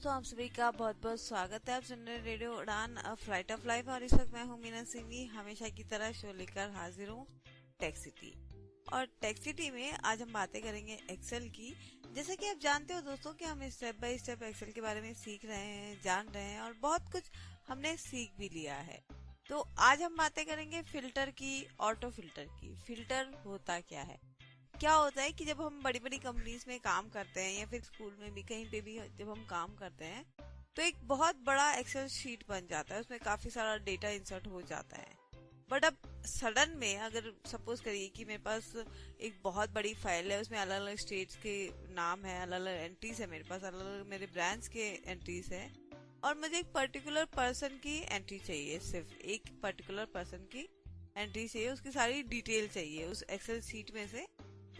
दोस्तों, आप सभी का बहुत बहुत स्वागत है। आप सुन रहे रेडियो उड़ान फ्लाइट ऑफ लाइफ और इस वक्त मैं हूँ मीना सिंह। हमेशा की तरह शो लेकर हाजिर हूँ टेक सिटी। और टेक सिटी में आज हम बातें करेंगे एक्सेल की। जैसा कि आप जानते हो दोस्तों कि हम स्टेप बाय स्टेप एक्सेल के बारे में सीख रहे हैं, जान रहे हैं और बहुत कुछ हमने सीख भी लिया है। तो आज हम बातें करेंगे फिल्टर की, ऑटो फिल्टर की। फिल्टर होता क्या है? क्या होता है कि जब हम बड़ी बड़ी कंपनीज में काम करते हैं या फिर स्कूल में भी कहीं पे भी जब हम काम करते हैं तो एक बहुत बड़ा एक्सेल शीट बन जाता है, उसमें काफी सारा डेटा इंसर्ट हो जाता है। बट अब सडन में अगर सपोज करिए कि मेरे पास एक बहुत बड़ी फाइल है, उसमें अलग अलग स्टेट्स के नाम है, अलग अलग एंट्रीज है, मेरे पास अलग अलग मेरे ब्रांच के एंट्रीज है और मुझे एक पर्टिकुलर पर्सन की एंट्री चाहिए, सिर्फ एक पर्टिकुलर पर्सन की एंट्री चाहिए, उसकी सारी डिटेल चाहिए उस एक्सेल शीट में से।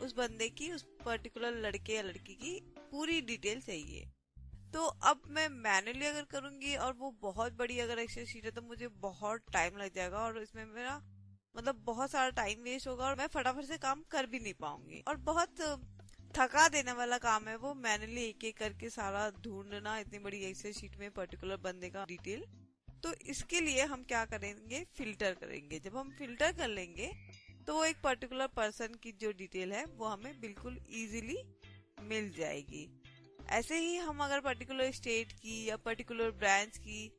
उस बंदे की, उस पर्टिकुलर लड़के या लड़की की पूरी डिटेल चाहिए। तो अब मैं मैन्युअली अगर करूंगी और वो बहुत बड़ी अगर एक्सेल शीट है तो मुझे बहुत टाइम लग जाएगा और इसमें मेरा मतलब बहुत सारा टाइम वेस्ट होगा और मैं फटाफट से काम कर भी नहीं पाऊंगी और बहुत थका देने वाला काम है वो, मैन्युअली एक एक करके सारा ढूंढना इतनी बड़ी एक्सेल शीट में पर्टिकुलर बंदे का डिटेल। तो इसके लिए हम क्या करेंगे, फिल्टर करेंगे। जब हम फिल्टर कर लेंगे तो वो एक पर्टिकुलर पर्सन की जो डिटेल है वो हमें बिल्कुल इजीली मिल जाएगी। ऐसे ही हम अगर पर्टिकुलर स्टेट की या पर्टिकुलर ब्रांच की,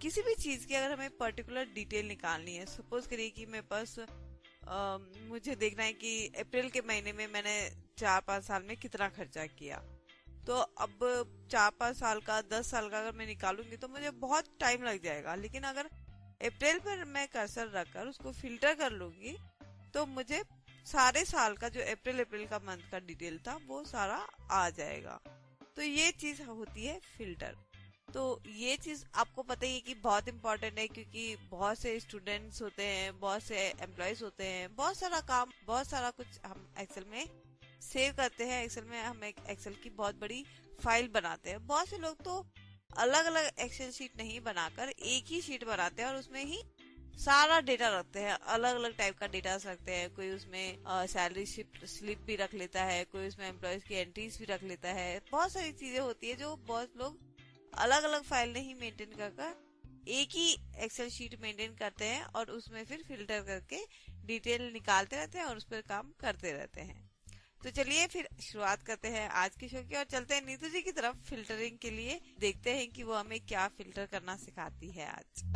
किसी भी चीज की अगर हमें पर्टिकुलर डिटेल निकालनी है, सपोज करिए कि मेरे पास मुझे देखना है कि अप्रैल के महीने में मैंने 4-5 साल में कितना खर्चा किया। तो अब 4-5 साल का, 10 साल का अगर मैं निकालूंगी तो मुझे बहुत टाइम लग जाएगा। लेकिन अगर अप्रैल पर मैं कर्सर रखकर उसको फिल्टर कर लूंगी तो मुझे सारे साल का जो अप्रैल का मंथ का डिटेल था वो सारा आ जाएगा। तो ये चीज होती है फिल्टर। तो ये चीज आपको पता ही है कि बहुत इंपॉर्टेंट है, क्योंकि बहुत से स्टूडेंट्स होते हैं, बहुत से एम्प्लॉयज होते हैं, बहुत सारा काम, बहुत सारा कुछ हम एक्सेल में सेव करते हैं। एक्सेल में हम एक एक्सेल की बहुत बड़ी फाइल बनाते हैं। बहुत से लोग तो अलग अलग एक्सेल शीट नहीं बनाकर एक ही शीट बनाते हैं और उसमें ही सारा डेटा रखते हैं, अलग अलग टाइप का डेटा रखते हैं। कोई उसमें सैलरी स्लिप भी रख लेता है, कोई उसमें एम्प्लॉयज की एंट्रीज भी रख लेता है। बहुत सारी चीजें होती है जो बहुत लोग अलग अलग फाइल नहीं मेंटेन कर एक ही एक्सेल शीट मेंटेन करते हैं और उसमें फिर फिल्टर करके डिटेल निकालते रहते हैं और उस पर काम करते रहते हैं। तो चलिए फिर शुरुआत करते हैं आज की शो की और चलते हैं नीतू जी की तरफ फिल्टरिंग के लिए। देखते हैं कि वो हमें क्या फिल्टर करना सिखाती है आज।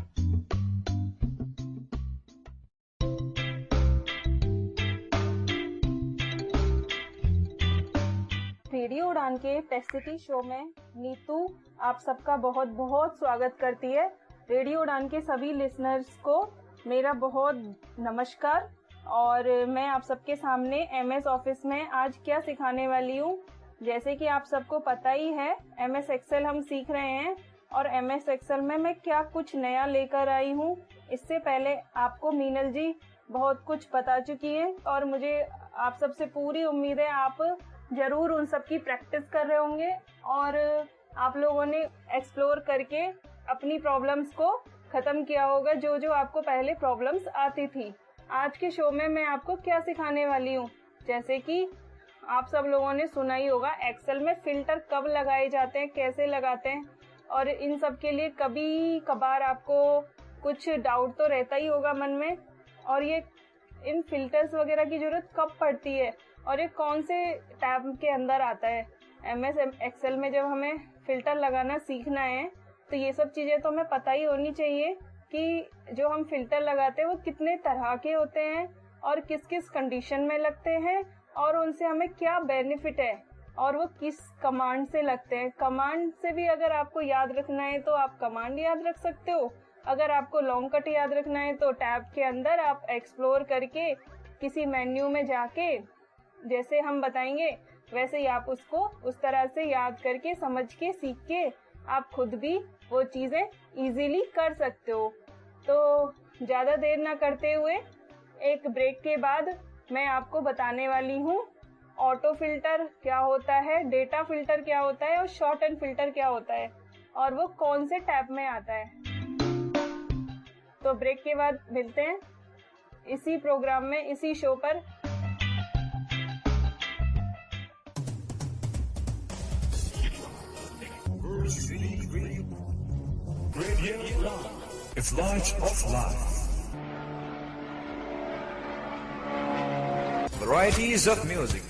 रेडियो उड़ान के टेक सिटी शो में नीतू आप सबका बहुत बहुत स्वागत करती है। रेडियो उड़ान के सभी लिसनर्स को मेरा बहुत नमस्कार। और मैं आप सबके सामने एमएस ऑफिस में आज क्या सिखाने वाली हूँ। जैसे कि आप सबको पता ही है, एमएस एक्सेल हम सीख रहे हैं और एमएस एक्सेल में मैं क्या कुछ नया लेकर आई हूँ। इससे पहले आपको मीनल जी बहुत कुछ बता चुकी हैं और मुझे आप सबसे पूरी उम्मीद है आप जरूर उन सब की प्रैक्टिस कर रहे होंगे और आप लोगों ने एक्सप्लोर करके अपनी प्रॉब्लम्स को खत्म किया होगा, जो जो आपको पहले प्रॉब्लम्स आती थी। आज के शो में मैं आपको क्या सिखाने वाली हूँ, जैसे कि आप सब लोगों ने सुना ही होगा एक्सेल में फिल्टर कब लगाए जाते हैं, कैसे लगाते हैं, और इन सब के लिए कभी कभार आपको कुछ डाउट तो रहता ही होगा मन में। और ये इन फिल्टर्स वगैरह की जरूरत कब पड़ती है और ये कौन से टैब के अंदर आता है। एमएस एक्सेल में जब हमें फिल्टर लगाना सीखना है तो ये सब चीजें तो हमें पता ही होनी चाहिए कि जो हम फिल्टर लगाते हैं वो कितने तरह के होते हैं और किस किस कंडीशन में लगते हैं और उनसे हमें क्या बेनिफिट है और वो किस कमांड से लगते हैं। कमांड से भी अगर आपको याद रखना है तो आप कमांड याद रख सकते हो। अगर आपको लॉन्ग कट याद रखना है तो टैब के अंदर आप एक्सप्लोर करके किसी मेन्यू में जाके, जैसे हम बताएंगे वैसे ही आप उसको उस तरह से याद करके, समझ के, सीख के आप खुद भी वो चीजें इजीली कर सकते हो। तो ज्यादा देर ना करते हुए एक ब्रेक के बाद मैं आपको बताने वाली हूँ ऑटो फिल्टर क्या होता है, डेटा फिल्टर क्या होता है और शॉर्ट एंड फिल्टर क्या होता है और वो कौन से टैब में आता है। तो ब्रेक के बाद मिलते हैं इसी प्रोग्राम में, इसी शो पर। Radio Live. It's light of life. Varieties of music.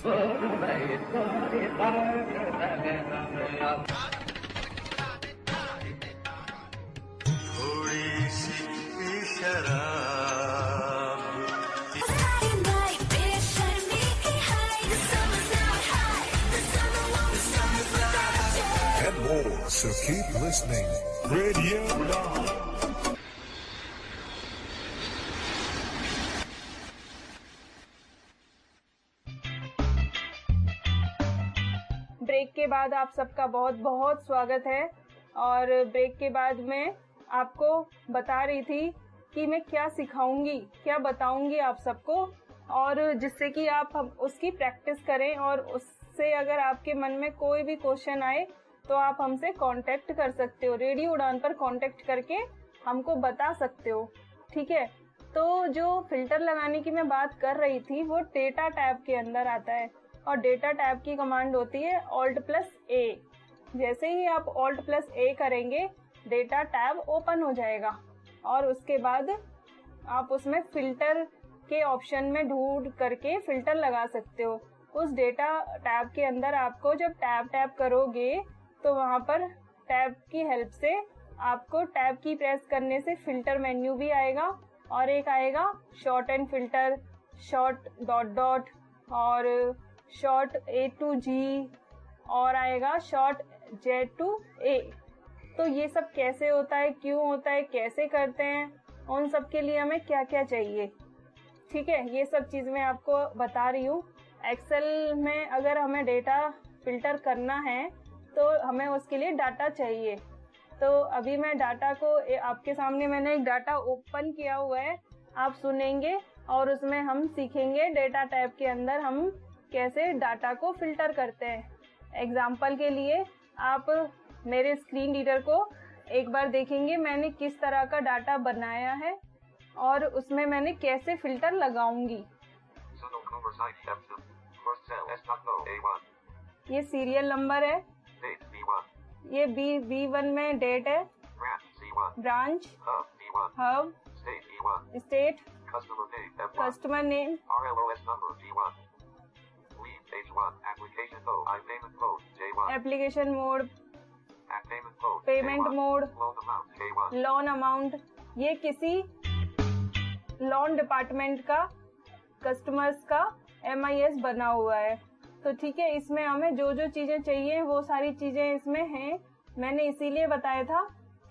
And more, so keep listening. Radio Live. Break के बाद आप सबका बहुत बहुत स्वागत है। और ब्रेक के बाद मैं आपको बता रही थी कि मैं क्या सिखाऊंगी, क्या बताऊंगी आप सबको, और जिससे कि आप उसकी प्रैक्टिस करें, और उससे अगर आपके मन में कोई भी क्वेश्चन आए तो आप हमसे कांटेक्ट कर सकते हो। रेडियो उड़ान पर कांटेक्ट करके हमको बता सकते हो, ठीक है। तो जो फिल्टर लगाने की मैं बात कर रही थी वो डेटा टैब के अंदर आता है, और डेटा टैब की कमांड होती है Alt+A। जैसे ही आप Alt+A करेंगे डेटा टैब ओपन हो जाएगा, और उसके बाद आप उसमें फिल्टर के ऑप्शन में ढूंढ करके फिल्टर लगा सकते हो। उस डेटा टैब के अंदर आपको जब टैब करोगे तो वहाँ पर टैब की हेल्प से आपको टैब की प्रेस करने से फिल्टर मेन्यू भी आएगा, और एक आएगा short and filter, short dot dot, और शॉर्ट A to G, और आएगा शॉर्ट J to A। तो ये सब कैसे होता है, क्यों होता है, कैसे करते हैं, उन सब के लिए हमें क्या क्या चाहिए, ठीक है, ये सब चीज़ मैं आपको बता रही हूँ। एक्सेल में अगर हमें डेटा फिल्टर करना है तो हमें उसके लिए डाटा चाहिए। तो अभी मैं डाटा को आपके सामने मैंने एक डाटा ओपन किया हुआ है, आप सुनेंगे, और उसमें हम सीखेंगे डेटा टैब के अंदर हम कैसे डाटा को फिल्टर करते हैं। एग्जाम्पल के लिए आप मेरे स्क्रीन रीडर को एक बार देखेंगे मैंने किस तरह का डाटा बनाया है और उसमें मैंने कैसे फिल्टर लगाऊंगी। ये सीरियल नंबर है, ये B1 में डेट है, branch, hub, state, customer name, application mode, payment mode, loan amount. ये किसी लोन डिपार्टमेंट का कस्टमर्स का MIS बना हुआ है। तो ठीक है, इसमें हमें जो जो चीजें चाहिए वो सारी चीजें इसमें हैं। मैंने इसीलिए बताया था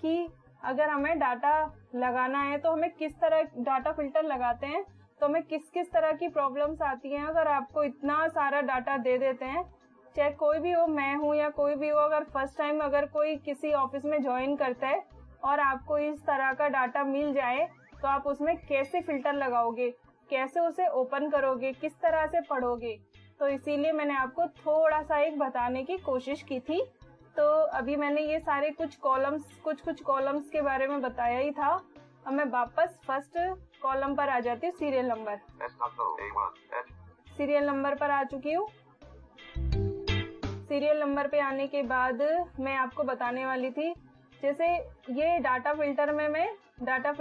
कि अगर हमें डाटा लगाना है तो हमें किस तरह डाटा फिल्टर लगाते हैं, तो हमें किस किस तरह की प्रॉब्लम्स आती हैं अगर आपको इतना सारा डाटा दे देते हैं। चाहे कोई भी हो, मैं हूँ या कोई भी हो, अगर फर्स्ट टाइम अगर कोई किसी ऑफिस में ज्वाइन करता है और आपको इस तरह का डाटा मिल जाए तो आप उसमें कैसे फिल्टर लगाओगे, कैसे उसे ओपन करोगे, किस तरह से पढ़ोगे। तो इसीलिए मैंने आपको थोड़ा सा एक बताने की कोशिश की थी। तो अभी मैंने ये सारे कुछ कॉलम्स के बारे में बताया ही था। अब मैं वापस फर्स्ट कॉलम पर आ जाती हूँ, सीरियल नंबर। सीरियल नंबर पर आ चुकी हूँ। सीरियल नंबर पे आने के बाद मैं आपको बताने वाली थी, जैसे ये डाटा फिल्टर में मैं डेटा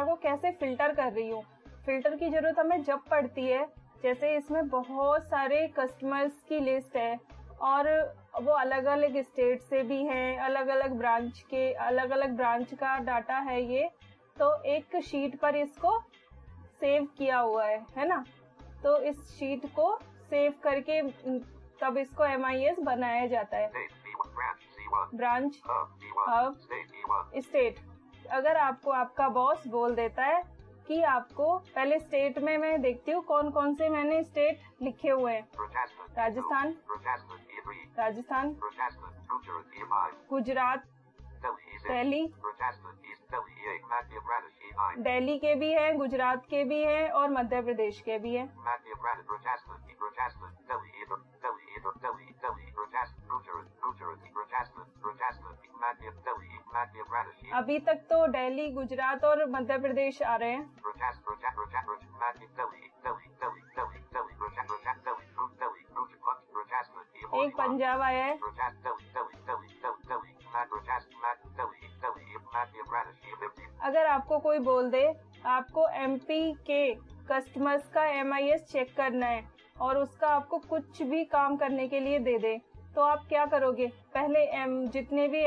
को कैसे फिल्टर कर रही हूँ। फिल्टर की जरूरत हमें जब पड़ती है, जैसे इसमें बहुत सारे कस्टमर्स की लिस्ट है और वो अलग अलग स्टेट से भी हैं, अलग अलग ब्रांच का डाटा है ये। तो एक शीट पर इसको सेव किया हुआ है ना। तो इस शीट को सेव करके तब इसको MIS बनाया जाता है। Branch, hub, state. अगर आपको आपका बॉस बोल देता है कि आपको पहले स्टेट में मैं देखती हूँ कौन कौन से मैंने स्टेट लिखे हुए हैं। राजस्थान, गुजरात, दिल्ली के भी हैं, गुजरात के भी हैं और मध्य प्रदेश के भी हैं। अभी तक तो दिल्ली, गुजरात और मध्य प्रदेश आ रहे हैं। एक पंजाब आया है, अगर आपको कोई बोल दे आपको MP के कस्टमर्स का MIS चेक करना है और उसका आपको कुछ भी काम करने के लिए दे दे, तो आप क्या करोगे? पहले जितने भी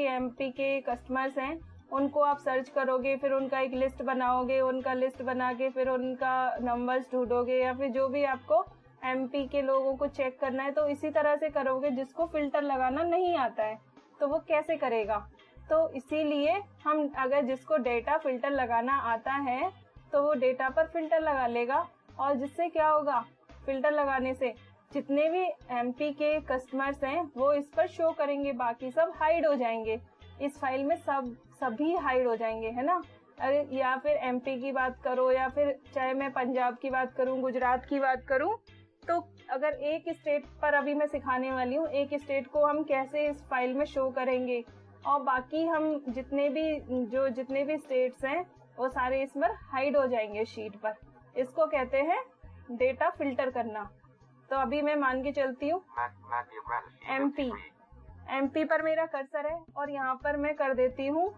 MP के कस्टमर्स हैं उनको आप सर्च करोगे, फिर उनका एक लिस्ट बनाओगे, उनका लिस्ट बना के फिर उनका नंबर्स ढूंढोगे, या फिर जो भी आपको MP के लोगों को चेक करना है तो इसी तरह से करोगे। जिसको फिल्टर लगाना नहीं आता है तो वो कैसे करेगा? तो इसीलिए हम अगर जिसको डेटा फिल्टर लगाना आता है तो वो डेटा पर फिल्टर लगा लेगा, और जिससे क्या होगा, फिल्टर लगाने से जितने भी MP के कस्टमर्स हैं वो इस पर शो करेंगे, बाकी सब हाइड हो जाएंगे। इस फाइल में सभी हाइड हो जाएंगे, है ना। अरे या फिर MP की बात करो, या फिर चाहे मैं पंजाब की बात करूं, गुजरात की बात करूं, तो अगर एक स्टेट पर अभी मैं सिखाने वाली हूँ, एक स्टेट को हम कैसे इस फाइल में शो करेंगे, और बाकी हम जितने भी स्टेट्स हैं वो सारे इस पर हाइड हो जाएंगे शीट पर। इसको कहते हैं डेटा फिल्टर करना। तो अभी मैं मान के चलती हूँ MP पर मेरा कर्सर है और यहाँ पर मैं कर देती हूँ,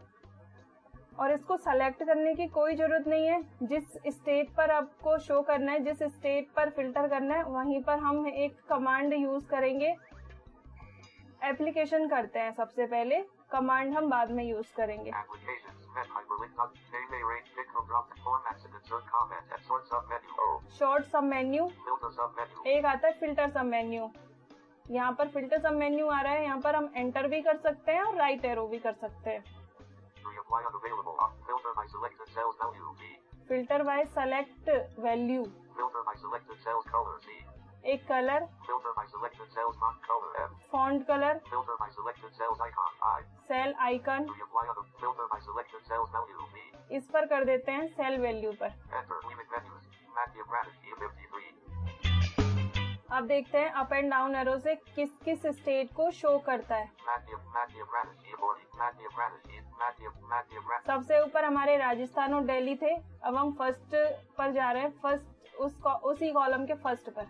और इसको सेलेक्ट करने की कोई जरूरत नहीं है। जिस स्टेट पर आपको शो करना है, जिस स्टेट पर फिल्टर करना है, वहीं पर हम एक कमांड यूज करेंगे। एप्लीकेशन करते हैं सबसे पहले, कमांड हम बाद में यूज करेंगे। शॉर्ट सब मेन्यू, एक आता है फिल्टर सब मेन्यू। यहाँ पर फिल्टर सब मेन्यू आ रहा है, यहाँ पर हम एंटर भी कर सकते हैं और राइट एरो भी कर सकते हैं। फिल्टर बाय सेलेक्ट वैल्यू, एक colour, font colour, cell icon, इस पर कर देते हैं सेल वैल्यू पर। अब देखते हैं अप एंड डाउन एरो से किस किस स्टेट को शो करता है। सबसे ऊपर हमारे राजस्थान और दिल्ली थे, अब हम फर्स्ट पर जा रहे हैं, फर्स्ट उसी कॉलम के फर्स्ट पर।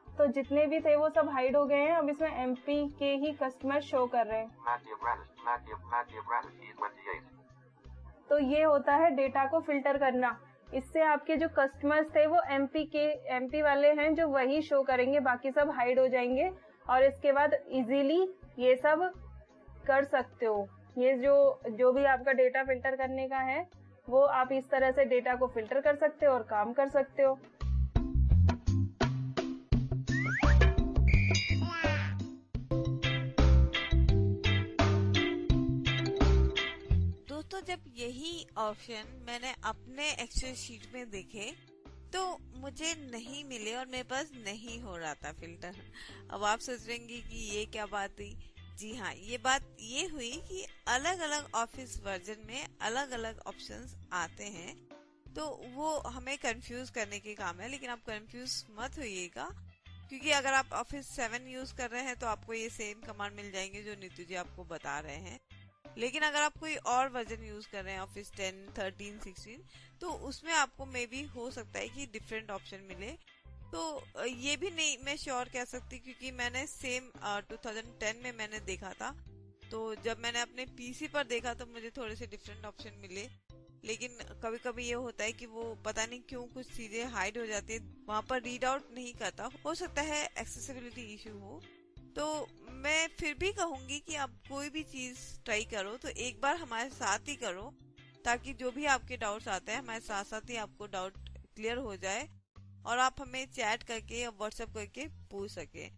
तो जितने भी थे वो सब हाइड हो गए हैं, अब इसमें MP के ही कस्टमर शो कर रहे हैं। तो ये होता है डेटा को फिल्टर करना। इससे आपके जो कस्टमर्स थे वो MP वाले हैं जो वही शो करेंगे, बाकी सब हाइड हो जाएंगे, और इसके बाद इजीली ये सब कर सकते हो। ये जो भी आपका डेटा फिल्टर करने का है वो आप इस तरह से डेटा को फिल्टर कर सकते हो और काम कर सकते हो। दोस्तों, जब यही ऑप्शन मैंने अपने एक्सेल शीट में देखे तो मुझे नहीं मिले और मेरे पास नहीं हो रहा था फिल्टर। अब आप सोच रहे हैं कि ये क्या बात हुई। जी हाँ, ये बात ये हुई कि अलग अलग ऑफिस वर्जन में अलग अलग ऑप्शंस आते हैं, तो वो हमें कंफ्यूज करने के काम है। लेकिन आप कंफ्यूज मत होइएगा, क्योंकि अगर आप ऑफिस 7 यूज कर रहे हैं तो आपको ये सेम कमांड मिल जाएंगे जो नीतू जी आपको बता रहे हैं। लेकिन अगर आप कोई और वर्जन यूज कर रहे हैं, ऑफिस 10, 13, 16, तो उसमें आपको मे बी हो सकता है कि डिफरेंट ऑप्शन मिले। तो ये भी नहीं मैं श्योर कह सकती, क्योंकि मैंने सेम 2010 में मैंने देखा था। तो जब मैंने अपने PC पर देखा तो मुझे थोड़े से डिफरेंट ऑप्शन मिले। लेकिन कभी कभी ये होता है कि वो पता नहीं क्यों कुछ चीजें हाइड हो जाती है, वहां पर रीड आउट नहीं करता। हो सकता है एक्सेसिबिलिटी इश्यू हो। तो मैं फिर भी कहूंगी कि आप कोई भी चीज ट्राई करो तो एक बार हमारे साथ ही करो, ताकि जो भी आपके डाउट्स आते हैं हमारे साथ साथ ही आपको डाउट क्लियर हो जाए और आप हमें चैट करके या व्हाट्सएप करके पूछ सके।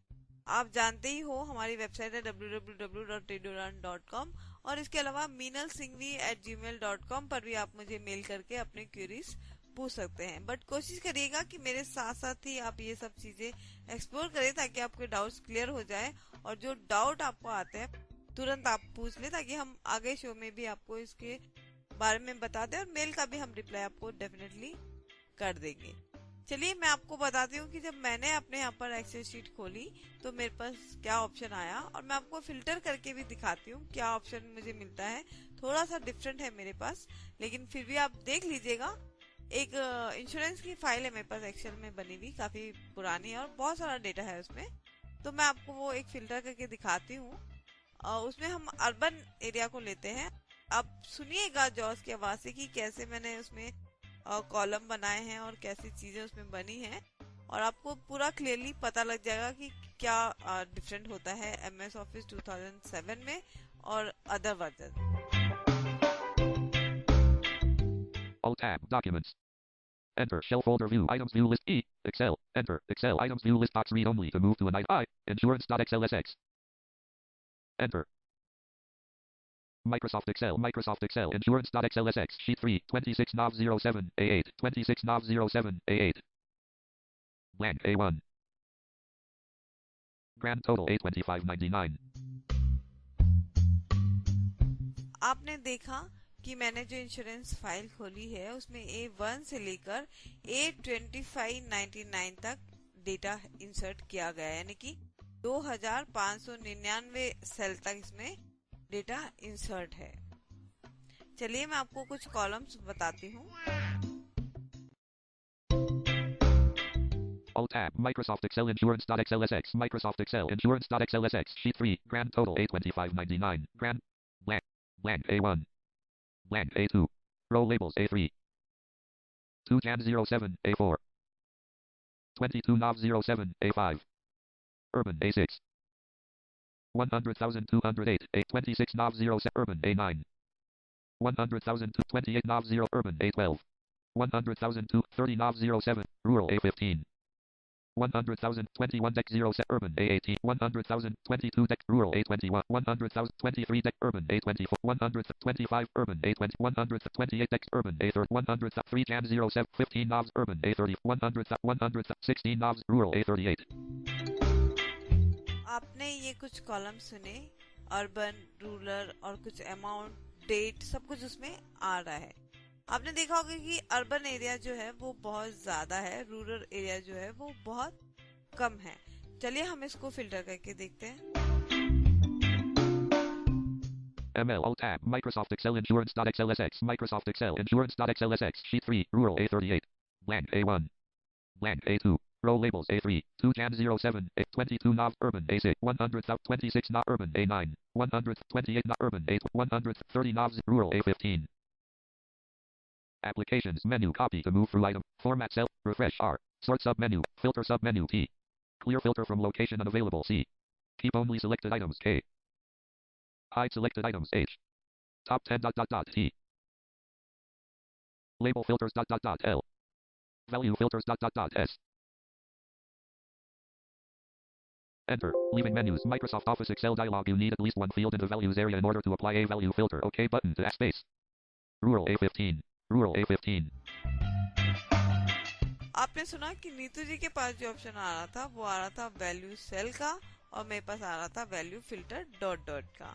आप जानते ही हो हमारी वेबसाइट है www.radiodan.com, और इसके अलावा meenalsinghvi@gmail.com पर भी आप मुझे मेल करके अपने क्वेरीज पूछ सकते हैं। बट कोशिश करिएगा कि मेरे साथ साथ ही आप ये सब चीजें एक्सप्लोर करें, ताकि आपके डाउट्स क्लियर हो जाए, और जो डाउट आपको आते हैं तुरंत आप पूछ लें, ताकि हम आगे शो में भी आपको इसके बारे में बता दें, और मेल का भी हम रिप्लाई आपको डेफिनेटली कर देंगे। चलिए मैं आपको बताती हूँ कि जब मैंने अपने यहाँ पर एक्सेल शीट खोली तो मेरे पास क्या ऑप्शन आया, और मैं आपको फिल्टर करके भी दिखाती हूँ क्या ऑप्शन मुझे मिलता है। थोड़ा सा डिफरेंट है मेरे पास, लेकिन फिर भी आप देख लीजिएगा। एक इंश्योरेंस की फाइल है मेरे पास एक्सेल में बनी हुई, काफी पुरानी है और बहुत सारा डेटा है उसमें। तो मैं आपको वो एक फिल्टर करके दिखाती हूँ। उसमें हम अर्बन एरिया को लेते हैं। अब सुनिएगा जॉस की आवाज से कि कैसे मैंने उसमें कॉलम बनाए हैं और कैसी चीजें उसमें बनी हैं, और आपको पूरा क्लियरली पता लग जाएगा कि क्या डिफरेंट होता है MS ऑफिस 2007 में और other version. Alt tab documents. Enter shell folder view items view list E Excel. Enter Excel items view list box read only to move to an I insurance.xlsx. Enter Microsoft Excel insurance.xlsx sheet 3 26 nav 07 A8 26 nav 07 A8 blank A1 grand total $825.99. आपने देखा कि मैंने जो insurance file खोली है उसमें A1 से लेकर A2599 तक डेटा इंसर्ट किया गया है, यानी कि 2599 सेल तक इसमें डेटा इंसर्ट है। चलिए मैं आपको कुछ कॉलम्स बताती हूँ। Alt tab Microsoft Excel insurance.xlsx Microsoft Excel insurance.xlsx sheet 3 grand total $825.99 grand blank A1 blank A2 row labels A3 2 Jan 07 A4 22 Nav 07 A5 urban A6 100,208 A26 Nav 07 urban A9 100,028 Nav 0 urban A12 100,030 Nav 07 rural A15 100,021 deck 0 set urban A18 100,022 deck rural A21 100,023 deck urban A24 125 urban A20 128 deck urban A30 103 Jan 07 15 knobs urban A30 100 16 knobs rural A38. आपने ये कुछ column सुने, urban, rural और कुछ amount, date, सब कुछ उसमें आ रहा है। आपने देखा होगा कि अर्बन एरिया जो है वो बहुत ज्यादा है, रूरल एरिया जो है वो बहुत कम है। चलिए हम इसको फिल्टर करके देखते हैं। ML Alt tab Microsoft Excel insurance.xlsx Microsoft Excel insurance.xlsx sheet 3 rural A38 blank A1 blank A2 row labels A3 2 Jan 07 22 Nav urban A6 100,26 Nav urban A9 128 Nav urban A 130 Nav rural A15. Applications menu copy to move through item format cell refresh R sort sub menu filter sub menu T clear filter from location unavailable C keep only selected items K hide selected items H top 10 T label filters L value filters S enter leaving menus Microsoft Office Excel dialog. You need at least one field in the values area in order to apply a value filter. OK button to space rural A15 rural A15. आपने सुना कि नीतू जी के पास जो option आ रहा था वो आ रहा था वैल्यू सेल का, और मेरे पास आ रहा था वैल्यू फिल्टर डॉट डॉट का।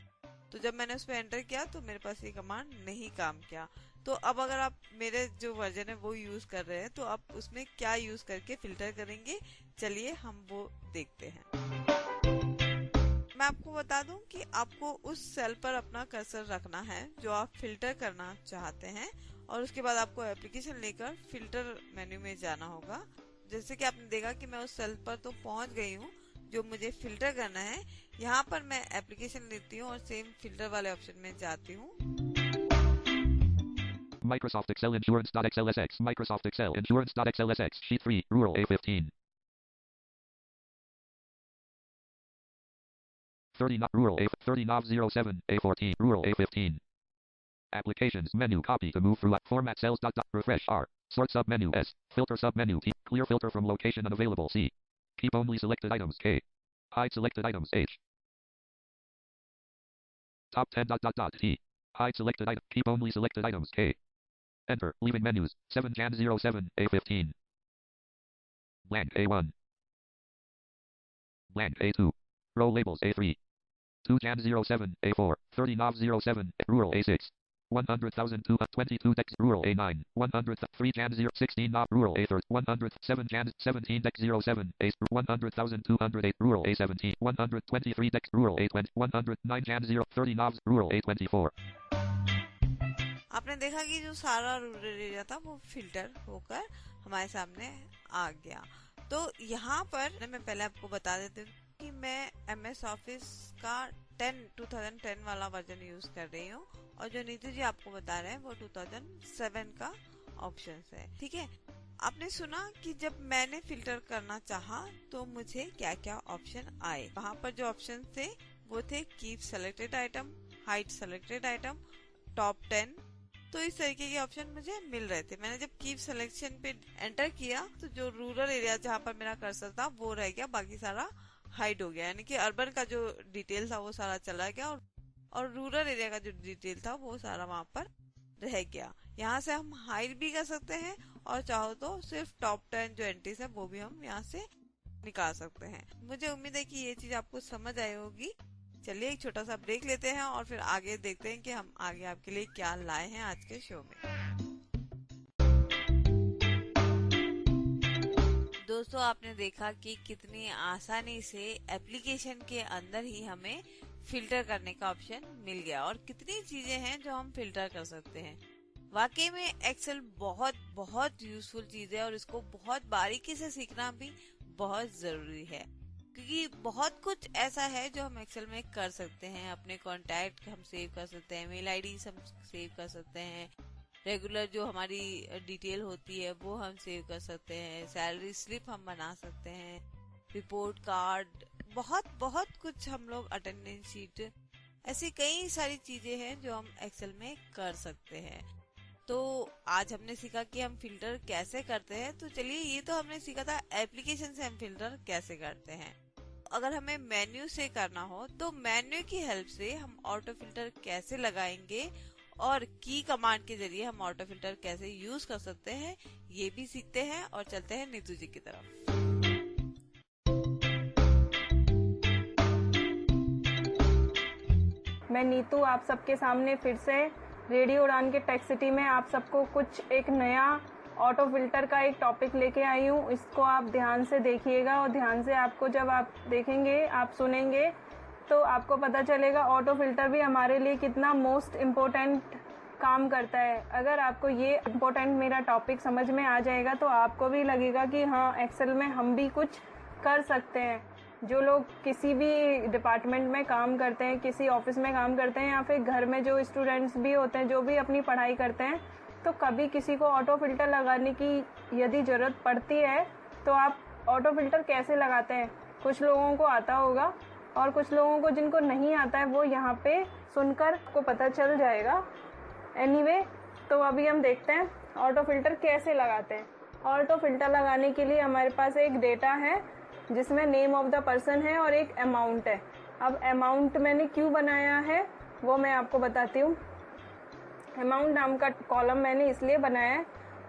तो जब मैंने उस पर एंटर किया तो मेरे पास ये कमांड नहीं काम किया। तो अब अगर आप मेरे जो वर्जन है वो यूज कर रहे हैं तो आप उसमें क्या यूज करके फिल्टर करेंगे, चलिए हम वो देखते हैं। मैं आपको बता दूं कि आपको उस सेल पर अपना कर्सर रखना है जो आप फिल्टर करना चाहते हैं, और उसके बाद आपको एप्लीकेशन लेकर फिल्टर मेन्यू में जाना होगा। जैसे कि आपने देखा कि मैं उस सेल पर तो पहुंच गई हूँ जो मुझे फिल्टर करना है। यहाँ पर मैं एप्लीकेशन लेती हूँ और सेम फिल्टर वाले ऑप्शन में जाती हूँ। Microsoft Excel insurance.xlsx Microsoft Excel insurance.xlsx sheet 3 rural A15 30 rural A30 Nav 07 A14 rural A15. Applications menu copy to move through format cells refresh R sort sub menu S filter sub menu T clear filter from location unavailable C keep only selected items K hide selected items H top 10 T hide selected item keep only selected items K enter leaving menus 7 Jan 07 A15 blank A1 blank A2 row labels A3 2 Jan 07 A4 30 Nav 07 rural A6 100,022 dex rural A9 103 Jan 016 Nav rural A30 107 Jan 17 dex 07 A 100,208 rural A17 123 dex rural A20 109 Jan 030 Nav rural A24. आपने देखा कि जो सारा rural area था वो filter होकर हमारे सामने आ गया। तो यहाँ पर मैं पहले आपको बता देती हूँ कि मैं MS ऑफिस का 2010 वाला वर्जन यूज कर रही हूँ और जो नीतू जी आपको बता रहे हैं वो 2007 का ऑप्शन है। ठीक है, आपने सुना कि जब मैंने फिल्टर करना चाहा तो मुझे क्या क्या ऑप्शन आए। वहाँ पर जो ऑप्शन थे वो थे keep selected item, hide selected item, top 10। तो इस तरीके के ऑप्शन मुझे मिल रहे थे। मैंने जब कीप सिलेक्शन पे एंटर किया तो जो रूरल एरिया जहाँ पर मेरा कर्सर था वो रह गया, बाकी सारा हाइड हो गया। यानी कि अर्बन का जो डिटेल था वो सारा चला गया और रूरल एरिया का जो डिटेल था वो सारा वहाँ पर रह गया। यहाँ से हम हाइड भी कर सकते हैं और चाहो तो सिर्फ टॉप 10 जो एंट्रीज है वो भी हम यहाँ से निकाल सकते हैं। मुझे उम्मीद है कि ये चीज आपको समझ आई होगी। चलिए एक छोटा सा ब्रेक लेते हैं और फिर आगे देखते हैं कि हम आगे आपके लिए क्या लाए हैं आज के शो में। दोस्तों, आपने देखा कि कितनी आसानी से एप्लीकेशन के अंदर ही हमें फिल्टर करने का ऑप्शन मिल गया और कितनी चीजें हैं जो हम फिल्टर कर सकते हैं। वाकई में एक्सेल बहुत बहुत यूजफुल चीज है और इसको बहुत बारीकी से सीखना भी बहुत जरूरी है, क्योंकि बहुत कुछ ऐसा है जो हम एक्सेल में कर सकते हैं। अपने कॉन्टैक्ट हम सेव कर सकते हैं, मेल आईडी हम सेव कर सकते हैं, रेगुलर जो हमारी डिटेल होती है वो हम सेव कर सकते हैं, सैलरी स्लिप हम बना सकते हैं, रिपोर्ट कार्ड, बहुत बहुत कुछ हम लोग, अटेंडेंस शीट, ऐसी कई सारी चीजें हैं जो हम एक्सेल में कर सकते हैं। तो आज हमने सीखा कि हम फिल्टर कैसे करते हैं। तो चलिए, ये तो हमने सीखा था एप्लीकेशन से हम फिल्टर कैसे करते हैं। अगर हमें मेन्यू से करना हो तो मेन्यू की हेल्प से हम ऑटो फिल्टर कैसे लगाएंगे और की कमांड के जरिए हम ऑटो फिल्टर कैसे यूज कर सकते हैं, ये भी सीखते हैं और चलते हैं नीतू जी की तरफ। मैं नीतू आप सबके सामने फिर से रेडियो उड़ान के टेक सिटी में आप सबको कुछ एक नया ऑटो फिल्टर का एक टॉपिक लेके आई हूँ। इसको आप ध्यान से देखिएगा और ध्यान से आपको जब आप देखेंगे, आप सुनेंगे तो आपको पता चलेगा ऑटो फिल्टर भी हमारे लिए कितना मोस्ट इम्पोर्टेंट काम करता है। अगर आपको ये इम्पोर्टेंट मेरा टॉपिक समझ में आ जाएगा तो आपको भी लगेगा कि हाँ, एक्सेल में हम भी कुछ कर सकते हैं। जो लोग किसी भी डिपार्टमेंट में काम करते हैं, किसी ऑफिस में काम करते हैं या फिर घर में जो स्टूडेंट्स भी होते हैं जो भी अपनी पढ़ाई करते हैं, तो कभी किसी को ऑटो फिल्टर लगाने की यदि ज़रूरत पड़ती है तो आप ऑटो फिल्टर कैसे लगाते हैं, कुछ लोगों को आता होगा और कुछ लोगों को जिनको नहीं आता है वो यहाँ पे सुनकर आपको पता चल जाएगा। एनीवे, तो अभी हम देखते हैं ऑटो फिल्टर कैसे लगाते हैं। ऑटो फिल्टर लगाने के लिए हमारे पास एक डेटा है जिसमें नेम ऑफ द पर्सन है और एक अमाउंट है। अब अमाउंट मैंने क्यों बनाया है वो मैं आपको बताती हूँ। अमाउंट नाम का कॉलम मैंने इसलिए बनाया है,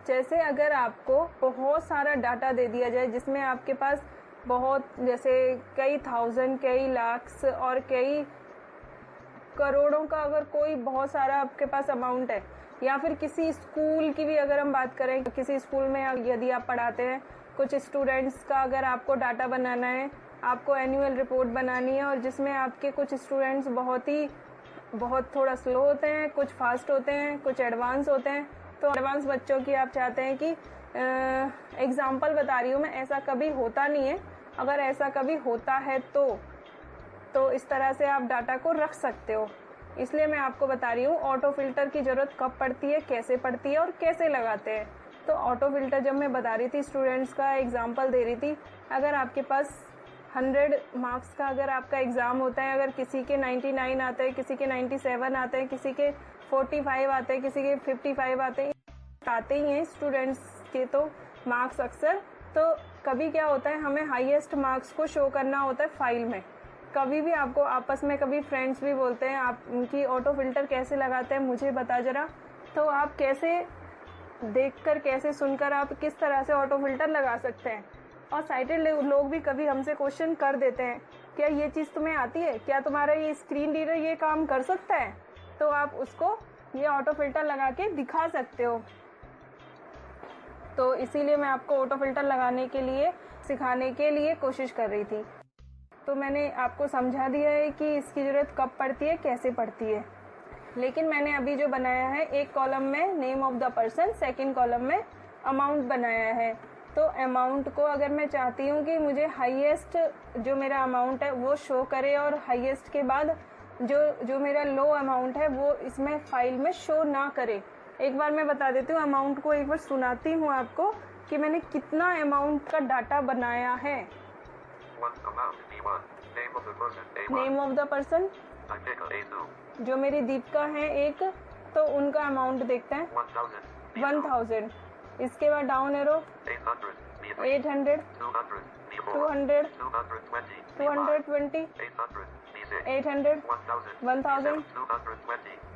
जैसे अगर आपको बहुत सारा डाटा दे दिया जाए जिसमें आपके पास बहुत, जैसे कई थाउजेंड, कई लाख्स और कई करोड़ों का अगर कोई बहुत सारा आपके पास अमाउंट है, या फिर किसी स्कूल की भी अगर हम बात करें, किसी स्कूल में यदि आप पढ़ाते हैं, कुछ स्टूडेंट्स का अगर आपको डाटा बनाना है, आपको एनुअल रिपोर्ट बनानी है और जिसमें आपके कुछ स्टूडेंट्स बहुत थोड़ा स्लो होते हैं, कुछ फास्ट होते हैं, कुछ एडवांस होते हैं, तो एडवांस बच्चों की आप चाहते हैं कि एग्जाम्पल बता रही हूँ मैं, ऐसा कभी होता नहीं है। अगर ऐसा कभी होता है तो इस तरह से आप डाटा को रख सकते हो। इसलिए मैं आपको बता रही हूँ ऑटो फिल्टर की ज़रूरत कब पड़ती है, कैसे पड़ती है और कैसे लगाते हैं। तो ऑटो फिल्टर जब मैं बता रही थी, स्टूडेंट्स का एग्जाम्पल दे रही थी, अगर आपके पास 100 मार्क्स का अगर आपका एग्ज़ाम होता है, अगर किसी के 99 आते हैं, किसी के 97 आते हैं, किसी के 45 आते हैं, किसी के 55 आते ही हैं स्टूडेंट्स के तो मार्क्स अक्सर, तो कभी क्या होता है, हमें हाईएस्ट मार्क्स को शो करना होता है फाइल में। कभी भी आपको आपस में कभी फ्रेंड्स भी बोलते हैं आप उनकी ऑटो फिल्टर कैसे लगाते हैं मुझे बता जरा, तो आप कैसे देखकर, कैसे सुनकर आप किस तरह से ऑटो फिल्टर लगा सकते हैं। और साइटेड लोग भी कभी हमसे क्वेश्चन कर देते हैं, क्या ये चीज़ तुम्हें आती है, क्या तुम्हारा ये स्क्रीन रीडर ये काम कर सकता है, तो आप उसको ये ऑटो फिल्टर लगा के दिखा सकते हो। तो इसीलिए मैं आपको ऑटो फिल्टर लगाने के लिए, सिखाने के लिए कोशिश कर रही थी। तो मैंने आपको समझा दिया है कि इसकी ज़रूरत कब पड़ती है, कैसे पड़ती है। लेकिन मैंने अभी जो बनाया है, एक कॉलम में name of the person, second column में अमाउंट बनाया है। तो अमाउंट को अगर मैं चाहती हूँ कि मुझे हाईएस्ट जो मेरा अमाउंट है वो शो करे और हाईएस्ट के बाद जो मेरा लो अमाउंट है वो इसमें फाइल में शो ना करे, एक बार मैं बता देती हूँ, अमाउंट को एक बार सुनाती हूँ आपको कि मैंने कितना अमाउंट का डाटा बनाया है। नेम ऑफ द पर्सन, जो मेरी दीपिका है एक, तो उनका अमाउंट देखते हैं 1000। इसके बाद डाउन एरो 800, 200, 220, 800, 1000।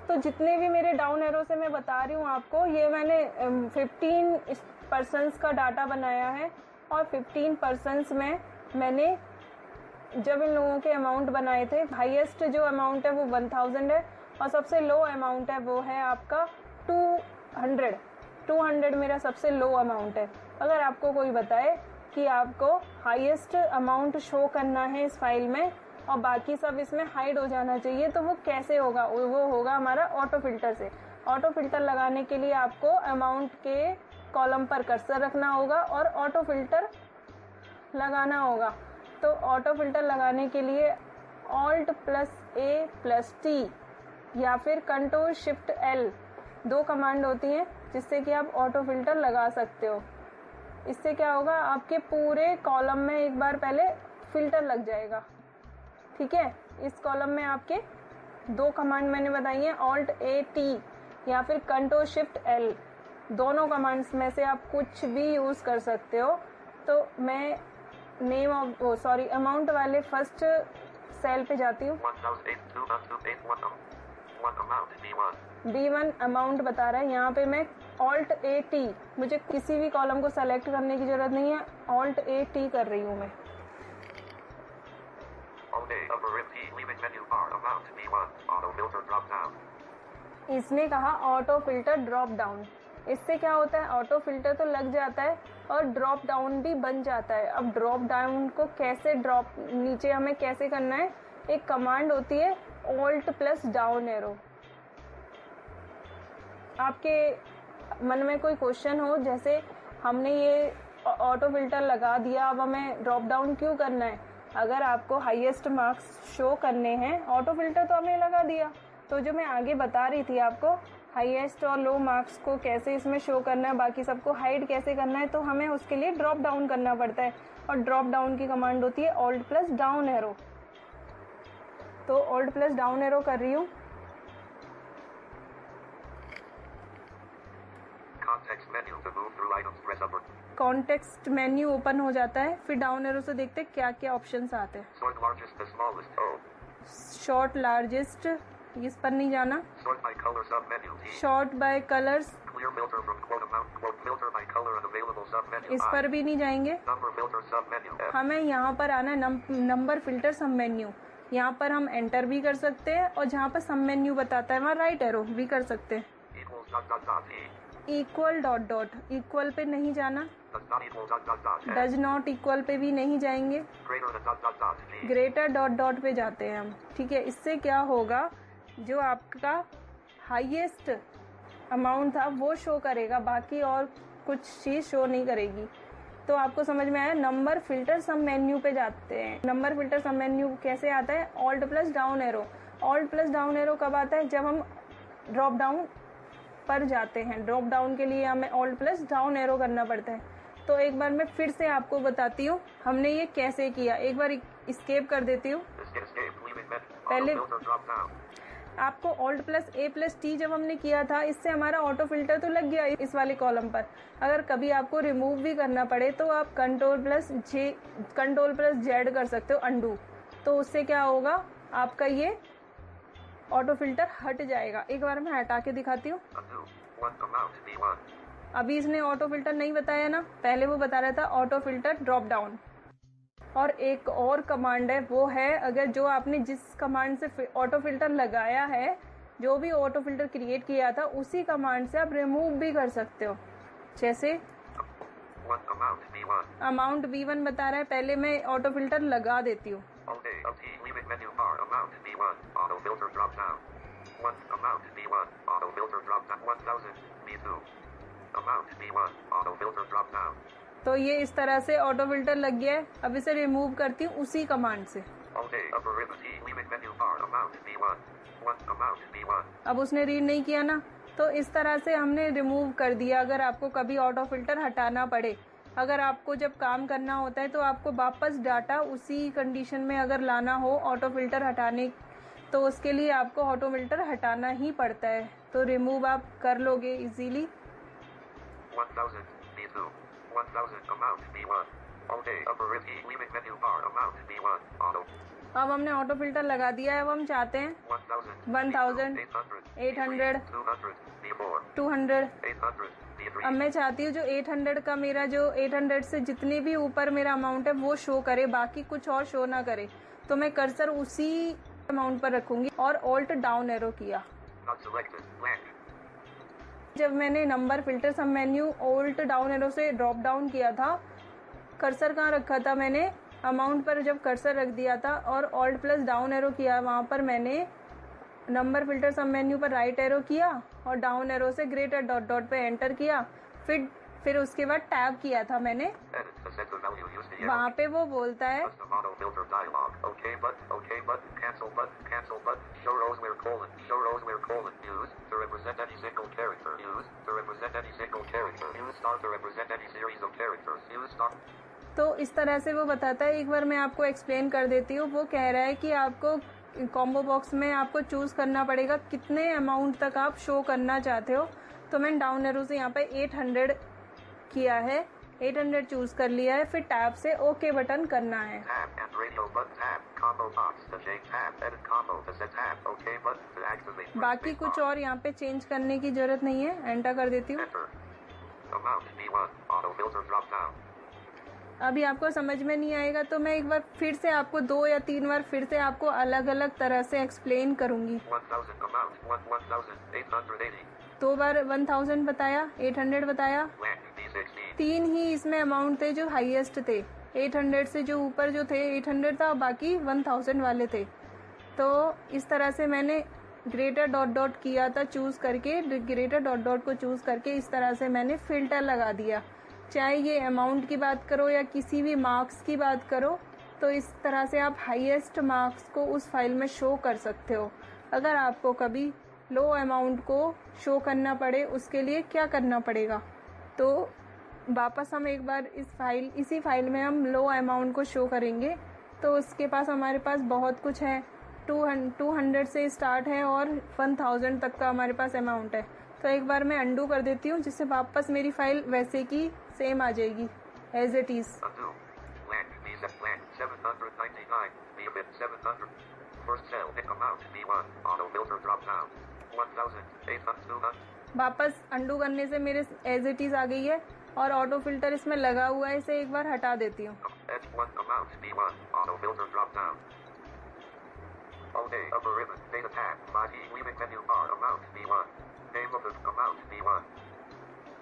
तो जितने भी मेरे डाउन एरो से मैं बता रही हूँ आपको, ये मैंने 15 पर्सन्स का डाटा बनाया है और 15 पर्सन्स में मैंने जब इन लोगों के अमाउंट बनाए थे, हाईएस्ट जो अमाउंट है वो 1000 है और सबसे लो अमाउंट है वो है आपका 200 मेरा सबसे लो अमाउंट है। अगर आपको कोई बताए कि आपको हाईएस्ट अमाउंट शो करना है इस फाइल में और बाकी सब इसमें हाइड हो जाना चाहिए, तो वो कैसे होगा? वो होगा हमारा ऑटो फिल्टर से। ऑटो फिल्टर लगाने के लिए आपको अमाउंट के कॉलम पर कर्सर रखना होगा और ऑटो फिल्टर लगाना होगा। तो ऑटो फिल्टर लगाने के लिए Alt+A+T या फिर Ctrl+Shift+L 2 कमांड होती हैं जिससे कि आप ऑटो फिल्टर लगा सकते हो। इससे क्या होगा, आपके पूरे कॉलम में एक बार पहले फिल्टर लग जाएगा। ठीक है, इस कॉलम में आपके 2 कमांड मैंने बताई हैं, Alt+A+T या फिर Ctrl+Shift+L। दोनों कमांड्स में से आप कुछ भी यूज कर सकते हो। तो मैं अमाउंट वाले फर्स्ट सेल पे जाती हूँ। B1 अमाउंट बता रहा है, यहाँ पे मैं Alt+A+T, मुझे किसी भी कॉलम को सेलेक्ट करने की जरूरत नहीं है, Alt+A+T कर रही हूँ मैं। इसने कहा ऑटो फिल्टर ड्रॉप डाउन। इससे क्या होता है, ऑटो फिल्टर तो लग जाता है और ड्रॉप डाउन भी बन जाता है। अब ड्रॉप डाउन को कैसे ड्रॉप नीचे हमें कैसे करना है, एक कमांड होती है Alt+डाउन एरो। आपके मन में कोई क्वेश्चन हो, जैसे हमने ये ऑटो फिल्टर लगा दिया, अब हमें ड्रॉप डाउन क्यों करना है? अगर आपको हाईएस्ट मार्क्स शो करने हैं, ऑटो फिल्टर तो हमने लगा दिया, तो जो मैं आगे बता रही थी आपको हाईएस्ट और लो मार्क्स को कैसे इसमें शो करना है, बाकी सबको हाइड कैसे करना है, तो हमें उसके लिए ड्रॉप डाउन करना पड़ता है और ड्रॉप डाउन की कमांड होती है Alt+डाउन एरो। तो Alt+डाउन एरो कर रही हूँ। कॉन्टेक्स्ट मेन्यू ओपन हो जाता है, फिर डाउन एरो से देखते हैं क्या क्या ऑप्शंस आते हैं। शॉर्ट लार्जेस्ट, इस पर नहीं जाना। शॉर्ट बाय कलर्स, इस पर भी नहीं जाएंगे। हमें यहाँ पर आना है नंबर फिल्टर सब मेन्यू। यहाँ पर हम एंटर भी कर सकते हैं और जहाँ पर सब मेन्यू बताता है वहाँ राइट एरो भी कर सकते हैं। Equal dot dot, equal pay नहीं जाना। डज नॉट इक्वल पे भी नहीं जाएंगे। ग्रेटर डॉट डॉट पे जाते हैं हम। ठीक है, इससे क्या होगा, जो आपका हाईएस्ट अमाउंट था वो शो करेगा, बाकी और कुछ चीज शो नहीं करेगी। तो आपको समझ में आया। नंबर फिल्टर सब मेन्यू पे जाते हैं। नंबर फिल्टर सब मेन्यू कैसे आता है, Alt+डाउन एरो। Alt+डाउन एरो कब आता है, जब हम ड्रॉप डाउन पर जाते हैं। ड्रॉप डाउन के लिए हमें Alt+डाउन एरो करना पड़ता है। तो एक बार मैं फिर से आपको बताती हूँ हमने ये कैसे किया। एक बार एस्केप कर देती हूँ। पहले आपको Alt+A+T जब हमने किया था, इससे हमारा ऑटो फिल्टर तो लग गया इस वाले कॉलम पर। अगर कभी आपको रिमूव भी करना पड़े तो आप Ctrl+Z कर सकते हो, अंडू। तो उससे क्या होगा, आपका ये ऑटो फिल्टर हट जाएगा। एक बार मैं हटा के दिखाती हूँ। अभी इसने ऑटो फिल्टर नहीं बताया ना, पहले वो बता रहा था ऑटो फिल्टर ड्रॉप डाउन। और एक और कमांड है, वो है अगर जो आपने जिस कमांड से ऑटो फिल्टर लगाया है, जो भी ऑटो फिल्टर क्रिएट किया था, उसी कमांड से आप रिमूव भी कर सकते हो। जैसे अमाउंट B1 बता रहा है, पहले मैं ऑटो फिल्टर लगा देती हूँ। तो ये इस तरह से ऑटो फिल्टर लग गया है। अब इसे रिमूव करती हूँ उसी कमांड से। अब उसने रीड नहीं किया ना, तो इस तरह से हमने रिमूव कर दिया। अगर आपको कभी ऑटो फिल्टर हटाना पड़े, अगर आपको जब काम करना होता है तो आपको वापस डाटा उसी कंडीशन में अगर लाना हो ऑटो फिल्टर हटाने, तो उसके लिए आपको ऑटो फिल्टर हटाना ही पड़ता है। तो रिमूव आप कर लोगे easily. 1000 B2 1000 amount B1 OK upper key leaving menu bar amount B1 auto। अब हमने ऑटो फिल्टर लगा दिया है। अब हम चाहते हैं 1000 800 200। अब मैं चाहती हूँ जो 800 का मेरा जो 800 से जितने भी ऊपर मेरा अमाउंट है वो शो करे, बाकी कुछ और शो ना करे। तो मैं कर्सर उसी अमाउंट पर रखूंगी और ऑल्ट डाउन एरो किया। जब मैंने नंबर फिल्टर सब मेन्यू ऑल्ट डाउन एरो से ड्रॉप डाउन किया था, कर्सर कहाँ रखा था मैंने, अमाउंट पर जब कर्सर रख दिया था और ऑल्ट प्लस डाउन एरो किया, वहाँ पर मैंने नंबर फिल्टर सब मेन्यू पर राइट एरो किया और डाउन एरो से ग्रेटर डॉट डॉट पे एंटर किया। फिर उसके बाद टैब किया था मैंने। वहाँ पे वो बोलता है तो इस तरह से वो बताता है। एक बार मैं आपको एक्सप्लेन कर देती हूँ। वो कह रहा है कि आपको कॉम्बो बॉक्स में आपको चूज करना पड़ेगा कितने अमाउंट तक आप शो करना चाहते हो। तो मैंने डाउन एरो से यहाँ पे 800 किया है, 800 चूज कर लिया है। फिर टैब से ओके बटन करना है। बाकी कुछ और यहाँ पे चेंज करने की जरूरत नहीं है। एंटर कर देती हूँ। अभी आपको समझ में नहीं आएगा तो मैं एक बार फिर से आपको 2 या 3 बार फिर से आपको अलग अलग तरह से एक्सप्लेन करूंगी। 2 बार 1000 बताया, 800 बताया। 3 ही इसमें अमाउंट थे जो हाईएस्ट थे। 800 से जो ऊपर जो थे 800 था, बाकी 1000 वाले थे। तो इस तरह से मैंने ग्रेटर डॉट डॉट किया था चूज करके, ग्रेटर डॉट डॉट को चूज करके इस तरह से मैंने फिल्टर लगा दिया। चाहे ये अमाउंट की बात करो या किसी भी मार्क्स की बात करो, तो इस तरह से आप हाईएस्ट मार्क्स को उस फाइल में शो कर सकते हो। अगर आपको कभी लो अमाउंट को शो करना पड़े, उसके लिए क्या करना पड़ेगा, तो वापस हम एक बार इसी फाइल में हम लो अमाउंट को शो करेंगे। तो उसके पास हमारे पास बहुत कुछ है। 200 से स्टार्ट है और 1000 तक का हमारे पास अमाउंट है। तो एक बार मैं अंडू कर देती हूँ, जिससे वापस मेरी फाइल वैसे की सेम आ जाएगी एज इट इज। वापस अंडू करने से मेरे एज इट इज आ गई है और ऑटो फिल्टर इसमें लगा हुआ है। इसे एक बार हटा देती हूँ।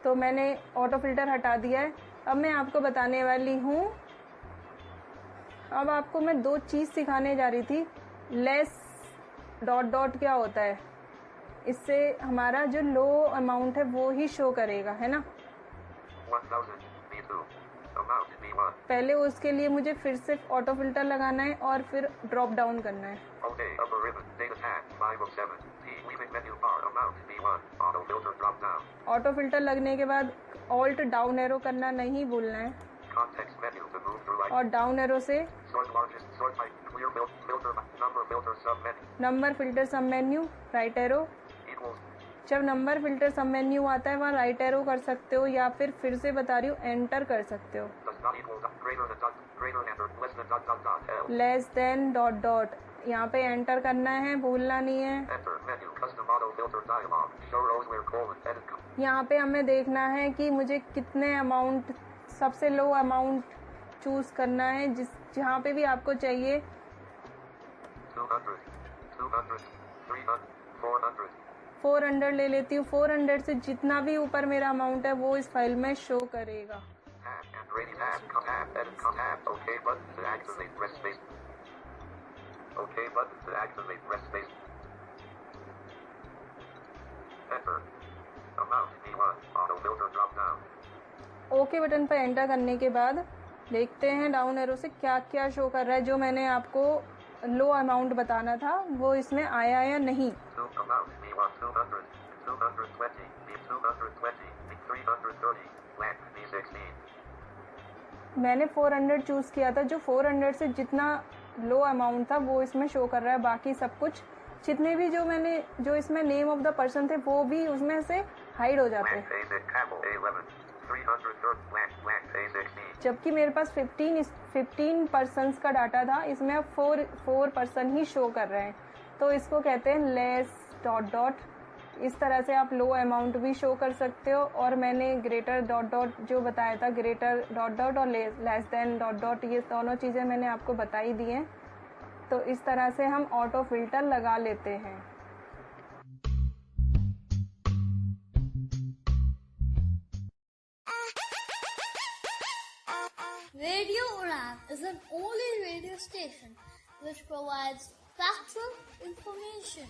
तो मैंने ऑटो फिल्टर हटा दिया है। अब मैं आपको बताने वाली हूँ, अब आपको मैं 2 चीज सिखाने जा रही थी। लेस डॉट डॉट क्या होता है, इससे हमारा जो लो अमाउंट है वो ही शो करेगा, है ना। पहले उसके लिए मुझे फिर से ऑटो फिल्टर लगाना है और फिर ड्रॉप डाउन करना है। ऑटो फिल्टर लगने के बाद ऑल्ट डाउन एरो करना नहीं भूलना है और डाउन एरो से नंबर फिल्टर सब मेन्यू राइट एरो। जब नंबर फिल्टर सब मेन्यू आता है वहाँ राइट एरो कर सकते हो या फिर से बता रही हूँ एंटर कर सकते हो। लेस देन डॉट डॉट यहाँ पे एंटर करना है, भूलना नहीं है। यहाँ पे हमें देखना है कि मुझे कितने अमाउंट, सबसे लो अमाउंट चूज करना है जहाँ पे भी आपको चाहिए। 400 ले लेती हूँ। 400 से जितना भी ऊपर मेरा अमाउंट है वो इस फाइल में शो करेगा। ओके बटन पर एंटर करने के बाद देखते हैं डाउन एरो से क्या क्या शो कर रहा है। जो मैंने आपको लो अमाउंट बताना था वो इसमें आया या नहीं। Amount B1 200, 220, B220, B330, blank B16. मैंने 400 चूज किया था। जो 400 से जितना लो अमाउंट था वो इसमें शो कर रहा है। बाकी सब कुछ जितने भी जो इसमें नेम ऑफ द पर्सन थे वो भी उसमें से हाइड हो जाते हैं। Blank A6 Campbell A11, 330, blank A16. जबकि मेरे पास 15 पर्सन्स का डाटा था, इसमें अब 4 पर्सन ही शो कर रहे हैं। तो इसको कहते हैं लेस डॉट डॉट। इस तरह से आप लो अमाउंट भी शो कर सकते हो। और मैंने ग्रेटर डॉट डॉट जो बताया था, ग्रेटर डॉट डॉट और लेस देन डॉट डॉट, ये दोनों चीज़ें मैंने आपको बताई दी हैं। तो इस तरह से हम ऑटो फिल्टर लगा लेते हैं। Radio Uran is an only radio station which provides factual information.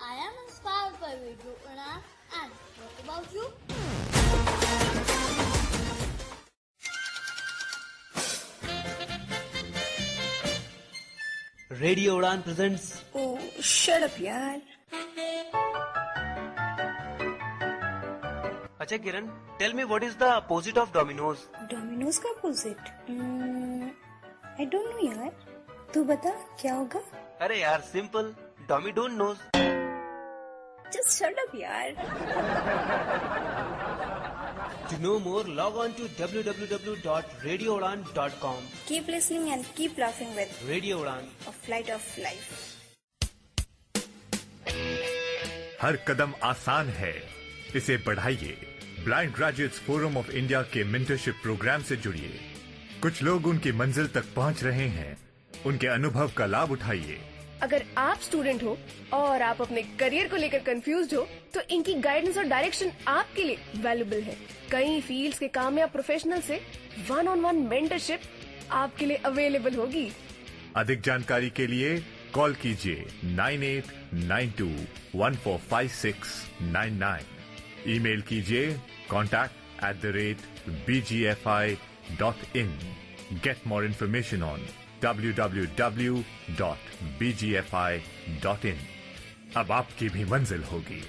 I am inspired by Radio Uran, and what about you? Radio Udan presents. Oh, shut up, yaar. Acha Kiran, tell me what is the opposite of Domino's? Domino's का opposite? I don't know यार. तू बता क्या होगा? अरे यार simple. Domi don't knows. Just shut up यार. To know more, log on to www.radioudan.com. Keep listening and keep laughing with Radio Udan. A Flight of Life. हर कदम आसान है, इसे बढ़ाइए। Blind graduates forum of India के mentorship programme से जुड़िए। कुछ लोग उनकी मंजिल तक पहुंच रहे हैं, उनके अनुभव का लाभ उठाइए। अगर आप स्टूडेंट हो और आप अपने करियर को लेकर कंफ्यूज हो तो इनकी गाइडेंस और डायरेक्शन आपके लिए वैल्यूबल है। कई फील्ड्स के कामयाब प्रोफेशनल से 1-on-1 मेंटरशिप आपके लिए अवेलेबल होगी। अधिक जानकारी के लिए कॉल कीजिए 9892145699। ईमेल कीजिए contact@bgfi.in। Get more information on www.bgfi.in। अब आपकी भी मंजिल होगी।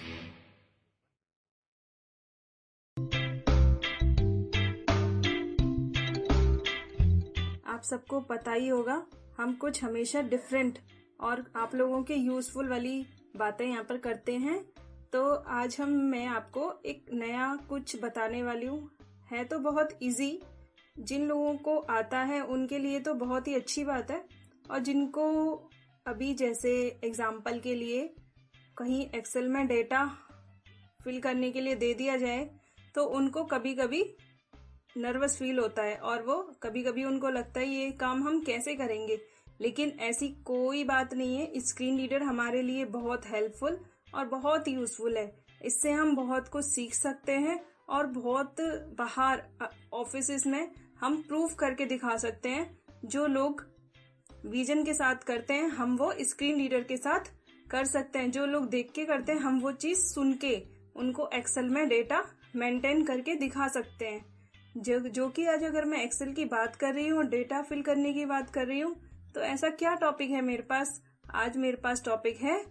आप सबको पता ही होगा हम कुछ हमेशा डिफरेंट और आप लोगों के यूजफुल वाली बातें यहाँ पर करते हैं। तो आज मैं आपको एक नया कुछ बताने वाली हूँ। है तो बहुत इजी, जिन लोगों को आता है उनके लिए तो बहुत ही अच्छी बात है। और जिनको अभी जैसे एग्जाम्पल के लिए कहीं एक्सेल में डेटा फिल करने के लिए दे दिया जाए तो उनको कभी कभी नर्वस फील होता है और वो कभी कभी उनको लगता है ये काम हम कैसे करेंगे। लेकिन ऐसी कोई बात नहीं है। स्क्रीन रीडर हमारे लिए बहुत हेल्पफुल और बहुत यूजफुल है। इससे हम बहुत कुछ सीख सकते हैं और बहुत बाहर ऑफिसेस में हम प्रूफ करके दिखा सकते हैं। जो लोग विजन के साथ करते हैं हम वो स्क्रीन रीडर के साथ कर सकते हैं। जो लोग देख के करते हैं हम वो चीज सुन के उनको एक्सेल में डेटा मेंटेन करके दिखा सकते हैं। जो कि आज अगर मैं एक्सेल की बात कर रही हूँ, डेटा फिल करने की बात कर रही हूँ, तो ऐसा क्या टॉपिक है मेरे पास? आज मेरे पास टॉपिक है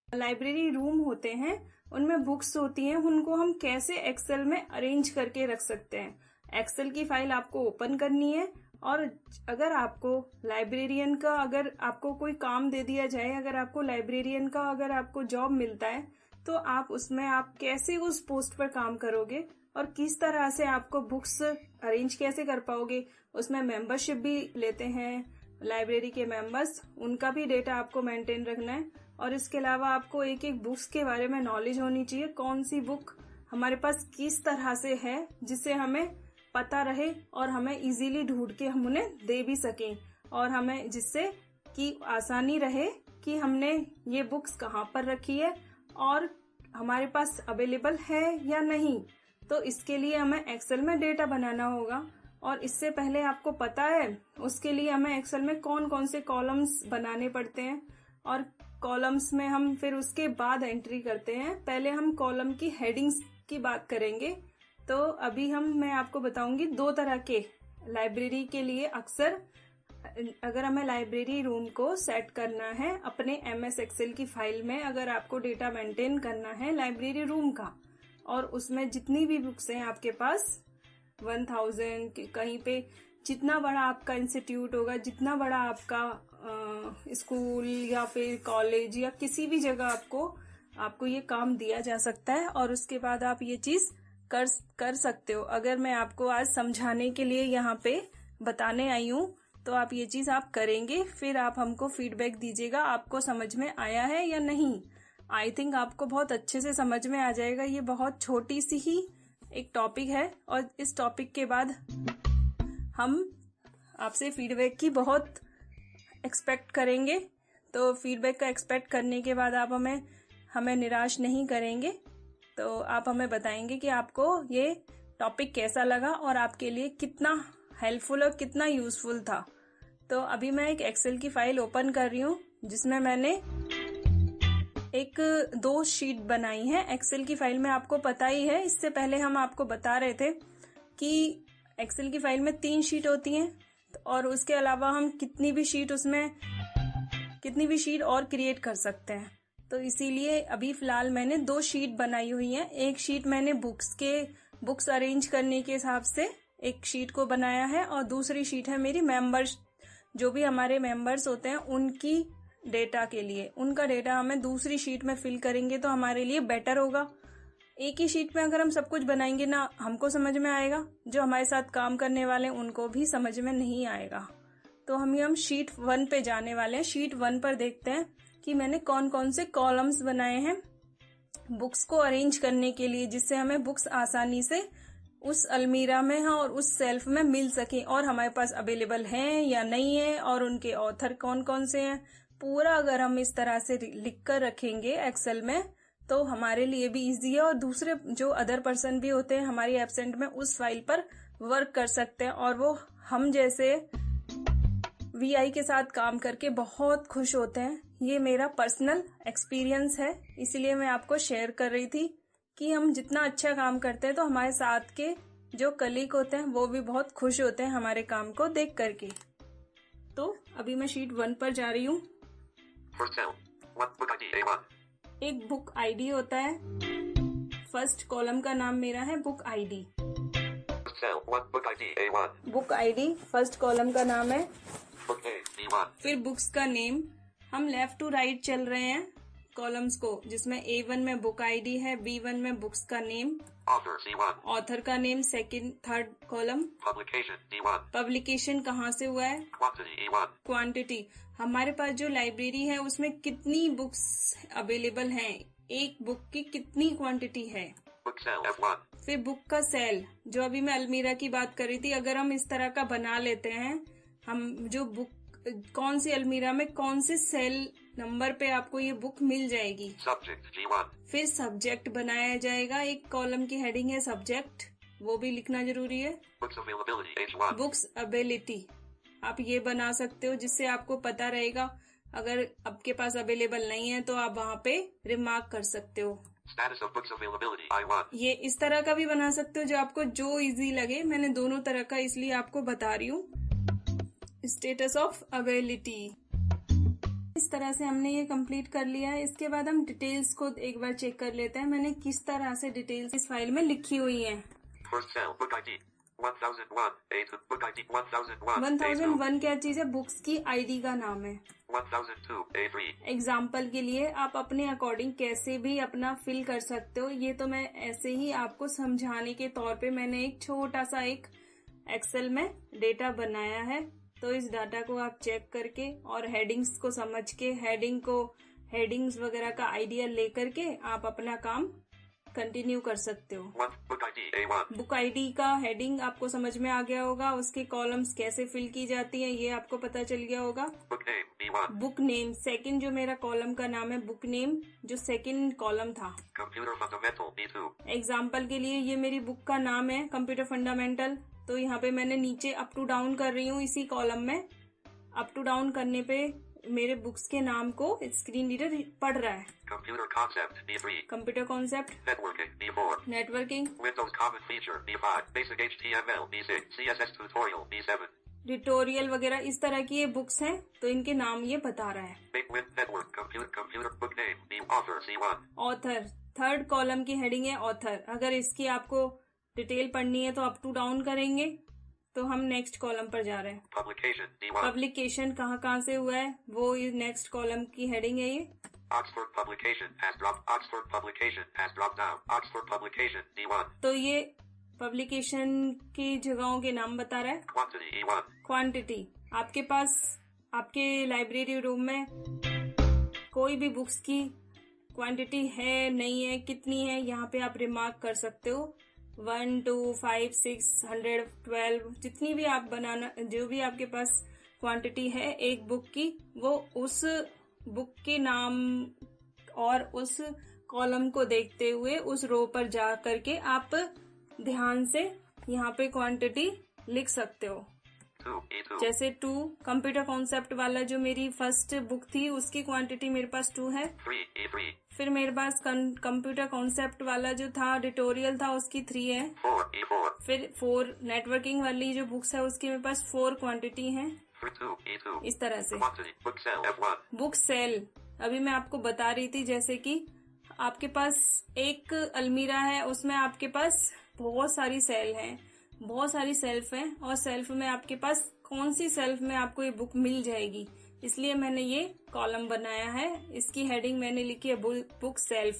लाइब्रेरी रूम होते हैं, उनमें बुक्स होती हैं, उनको हम कैसे एक्सेल में अरेंज करके रख सकते हैं। एक्सेल की फाइल आपको ओपन करनी है और अगर आपको लाइब्रेरियन का अगर आपको कोई काम दे दिया जाए, अगर आपको लाइब्रेरियन का अगर आपको जॉब मिलता है तो आप उसमें आप कैसे उस पोस्ट पर काम करोगे और किस तरह से आपको बुक्स अरेंज कैसे कर पाओगे। उसमें मेंबरशिप भी लेते हैं लाइब्रेरी के मेंबर्स, उनका भी डेटा आपको मेंटेन रखना है। और इसके अलावा आपको एक एक बुक्स के बारे में नॉलेज होनी चाहिए, कौन सी बुक हमारे पास किस तरह से है जिससे हमें पता रहे और हमें इजीली ढूंढ के हम उन्हें दे भी सकें और हमें जिससे कि आसानी रहे कि हमने ये बुक्स कहाँ पर रखी है और हमारे पास अवेलेबल है या नहीं। तो इसके लिए हमें एक्सेल में डेटा बनाना होगा और इससे पहले आपको पता है उसके लिए हमें एक्सेल में कौन कौन से कॉलम्स बनाने पड़ते हैं और कॉलम्स में हम फिर उसके बाद एंट्री करते हैं। पहले हम कॉलम की हेडिंग्स की बात करेंगे। तो अभी मैं आपको बताऊंगी दो तरह के लाइब्रेरी के लिए। अक्सर अगर हमें लाइब्रेरी रूम को सेट करना है अपने MS एक्सेल की फाइल में, अगर आपको डेटा मेंटेन करना है लाइब्रेरी रूम का, और उसमें जितनी भी बुक्स हैं आपके पास 1000, कहीं पे जितना बड़ा आपका इंस्टीट्यूट होगा, जितना बड़ा आपका स्कूल या फिर कॉलेज या किसी भी जगह आपको ये काम दिया जा सकता है और उसके बाद आप ये चीज कर सकते हो। अगर मैं आपको आज समझाने के लिए यहाँ पे बताने आई हूँ तो आप ये चीज आप करेंगे, फिर आप हमको फीडबैक दीजिएगा आपको समझ में आया है या नहीं। आई थिंक आपको बहुत अच्छे से समझ में आ जाएगा। ये बहुत छोटी सी ही एक टॉपिक है और इस टॉपिक के बाद हम आपसे फीडबैक की बहुत एक्सपेक्ट करेंगे। तो फीडबैक का एक्सपेक्ट करने के बाद आप हमें निराश नहीं करेंगे। तो आप हमें बताएंगे कि आपको ये टॉपिक कैसा लगा और आपके लिए कितना हेल्पफुल और कितना यूजफुल था। तो अभी मैं एक एक्सेल की फाइल ओपन कर रही हूँ जिसमें मैंने एक 2 शीट बनाई है। एक्सेल की फाइल में आपको पता ही है, इससे पहले हम आपको बता रहे थे कि एक्सेल की फाइल में 3 शीट होती हैं और उसके अलावा हम कितनी भी शीट और क्रिएट कर सकते हैं। तो इसीलिए अभी फिलहाल मैंने 2 शीट बनाई हुई हैं। एक शीट मैंने बुक्स अरेंज करने के हिसाब से एक शीट को बनाया है और दूसरी शीट है मेरी मेंबर्स, जो भी हमारे मेंबर्स होते हैं उनकी डेटा के लिए। उनका डेटा हमें दूसरी शीट में फिल करेंगे तो हमारे लिए बेटर होगा। एक ही शीट में अगर हम सब कुछ बनाएंगे ना हमको समझ में आएगा, जो हमारे साथ काम करने वाले हैं उनको भी समझ में नहीं आएगा। तो हम शीट 1 पे जाने वाले हैं। शीट 1 पर देखते हैं कि मैंने कौन कौन से कॉलम्स बनाए हैं बुक्स को अरेंज करने के लिए, जिससे हमें बुक्स आसानी से उस अलमीरा में और उस सेल्फ में मिल सके और हमारे पास अवेलेबल हैं या नहीं है और उनके ऑथर कौन कौन से हैं। पूरा अगर हम इस तरह से लिख कर रखेंगे एक्सेल में तो हमारे लिए भी इजी है और दूसरे जो अदर पर्सन भी होते हैं हमारी एब्सेंट में उस फाइल पर वर्क कर सकते हैं और वो हम जैसे VI के साथ काम करके बहुत खुश होते हैं। ये मेरा पर्सनल एक्सपीरियंस है, इसलिए मैं आपको शेयर कर रही थी कि हम जितना अच्छा काम करते हैं तो हमारे साथ के जो कलीग होते हैं वो भी बहुत खुश होते हैं हमारे काम को देख करके। तो अभी मैं शीट 1 पर जा रही हूँ। एक बुक आईडी होता है। फर्स्ट कॉलम का नाम मेरा है book ID. Book ID first column का नाम है। फिर बुक्स का नेम, हम लेफ्ट टू राइट चल रहे हैं कॉलम्स को, जिसमें A1 में बुक आईडी है, B1 में बुक्स का नेम, ऑथर का name, second third column publication कहाँ से हुआ है, क्वांटिटी हमारे पास जो लाइब्रेरी है उसमें कितनी बुक्स अवेलेबल हैं, एक बुक की कितनी क्वांटिटी है। फिर बुक का सेल, जो अभी मैं अलमीरा की बात कर रही थी, अगर हम इस तरह का बना लेते हैं, हम जो बुक कौन सी अलमीरा में कौन से सेल नंबर पे आपको ये बुक मिल जाएगी। फिर सब्जेक्ट बनाया जाएगा, एक कॉलम की हेडिंग है सब्जेक्ट, वो भी लिखना जरूरी है। बुक्स अवेलेबिलिटी आप ये बना सकते हो जिससे आपको पता रहेगा, अगर आपके पास अवेलेबल नहीं है तो आप वहाँ पे रिमार्क कर सकते हो। ये इस तरह का भी बना सकते हो, जो आपको जो इजी लगे। मैंने दोनों तरह का इसलिए आपको बता रही हूँ। स्टेटस ऑफ अवेलेबिलिटी, इस तरह से हमने ये कंप्लीट कर लिया है। इसके बाद हम डिटेल्स को एक बार चेक कर लेते हैं, मैंने किस तरह से डिटेल्स इस फाइल में लिखी हुई है। 1001 क्या चीज है, बुक्स की आईडी का नाम है। 1002 एग्जाम्पल के लिए आप अपने अकॉर्डिंग कैसे भी अपना फिल कर सकते हो। ये तो मैं ऐसे ही आपको समझाने के तौर पे मैंने एक छोटा सा एक एक्सेल में डेटा बनाया है। तो इस डाटा को आप चेक करके और हेडिंग्स को समझ के हेडिंग्स वगैरह का आइडिया लेकर के आप अपना काम कंटिन्यू कर सकते हो। बुक आईडी का हेडिंग आपको समझ में आ गया होगा, उसके कॉलम्स कैसे फिल की जाती हैं ये आपको पता चल गया होगा। बुक नेम, सेकंड जो मेरा कॉलम का नाम है बुक नेम, जो सेकंड कॉलम था। एग्जाम्पल के लिए ये मेरी बुक का नाम है कंप्यूटर फंडामेंटल, तो यहाँ पे मैंने नीचे अप टू डाउन कर रही हूँ। इसी कॉलम में अप टू डाउन करने पे मेरे बुक्स के नाम को स्क्रीन रीडर पढ़ रहा है। Computer concept B3. Computer concept, Networking B4. Networking, Windows Common Feature B5. Basic HTML B6. CSS Tutorial B7. Tutorial वगैरह इस तरह की ये बुक्स हैं, तो इनके नाम ये बता रहा है। Big Win Network Computer Book Name B. Author C1. Author, third column की हेडिंग है ऑथर। अगर इसकी आपको डिटेल पढ़नी है तो अप टू डाउन करेंगे। तो हम नेक्स्ट कॉलम पर जा रहे हैं। Publication D1. पब्लिकेशन कहाँ से हुआ है वो नेक्स्ट कॉलम की हेडिंग है ये। Oxford Publication has dropped. Oxford Publication has dropped down. Oxford Publication D1. तो ये पब्लिकेशन की जगहों के नाम बता रहा है। Quantity E1. क्वांटिटी, आपके पास आपके लाइब्रेरी रूम में कोई भी बुक्स की क्वांटिटी है नहीं है, कितनी है, यहाँ पे आप रिमार्क कर सकते हो। 1, 2, 5, 6, 100, 12 जितनी भी आप बनाना, जो भी आपके पास क्वांटिटी है एक बुक की, वो उस बुक के नाम और उस कॉलम को देखते हुए उस रो पर जा करके आप ध्यान से यहाँ पे क्वांटिटी लिख सकते हो। 2 E2. जैसे 2 कंप्यूटर कॉन्सेप्ट वाला जो मेरी फर्स्ट बुक थी उसकी क्वांटिटी मेरे पास 2 है। 3 E3. फिर मेरे पास कंप्यूटर कॉन्सेप्ट वाला जो था ट्यूटोरियल था उसकी 3 है। 4 E4. फिर 4 नेटवर्किंग वाली जो बुक्स है उसकी मेरे पास 4 क्वांटिटी है। 2 E2. इस तरह से Quantity Book Cell F1. Book cell, अभी मैं आपको बता रही थी जैसे कि आपके पास एक अलमीरा है, उसमें आपके पास बहुत सारी सेल हैं, बहुत सारी सेल्फ हैं, और सेल्फ में आपके पास कौन सी सेल्फ में आपको ये बुक मिल जाएगी, इसलिए मैंने ये कॉलम बनाया है। इसकी हेडिंग मैंने लिखी है बुक सेल्फ,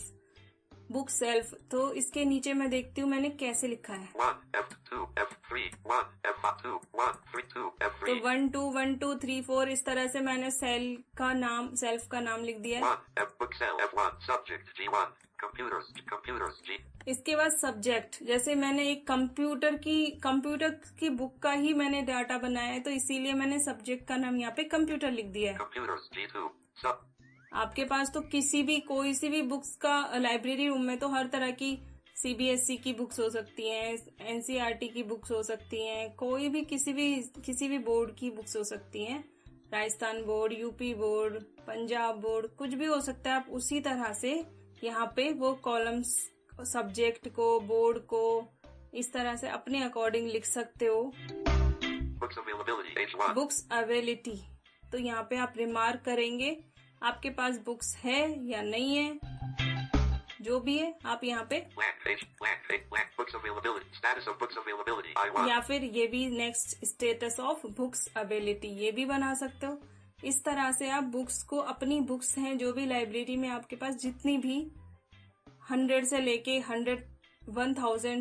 बुक सेल्फ। तो इसके नीचे मैं देखती हूँ मैंने कैसे लिखा है। 1 F2 F3 1 F2 1 3 2 तो F3. 1 2 1 2 3 4 इस तरह से मैंने सेल्फ का नाम लिख दिया है। 1 F Book Cell F1. Subject G1. Computers G. इसके बाद सब्जेक्ट, जैसे मैंने एक कंप्यूटर की बुक का ही मैंने डाटा बनाया है, तो इसीलिए मैंने सब्जेक्ट का नाम यहाँ पे कंप्यूटर लिख दिया है। Computers G2. Sub. आपके पास तो कोई सी भी बुक्स का लाइब्रेरी रूम में तो हर तरह की CBSE की बुक्स हो सकती हैं, NCERT की बुक्स हो सकती हैं, कोई भी किसी भी बोर्ड की बुक्स हो सकती हैं, Rajasthan board, UP board, Punjab board, कुछ भी हो सकता है। आप उसी तरह से यहाँ पे वो कॉलम्स सब्जेक्ट को, बोर्ड को इस तरह से अपने अकॉर्डिंग लिख सकते हो। Books Availability H1. Books availability, तो यहाँ पे आप रिमार्क करेंगे आपके पास बुक्स है या नहीं है, जो भी है आप यहाँ पे, Blank Books Availability. Status of Books Availability I1. या फिर ये भी next status of books availability ये भी बना सकते हो। इस तरह से आप बुक्स को, अपनी बुक्स हैं जो भी लाइब्रेरी में आपके पास जितनी भी 100 से लेके 1000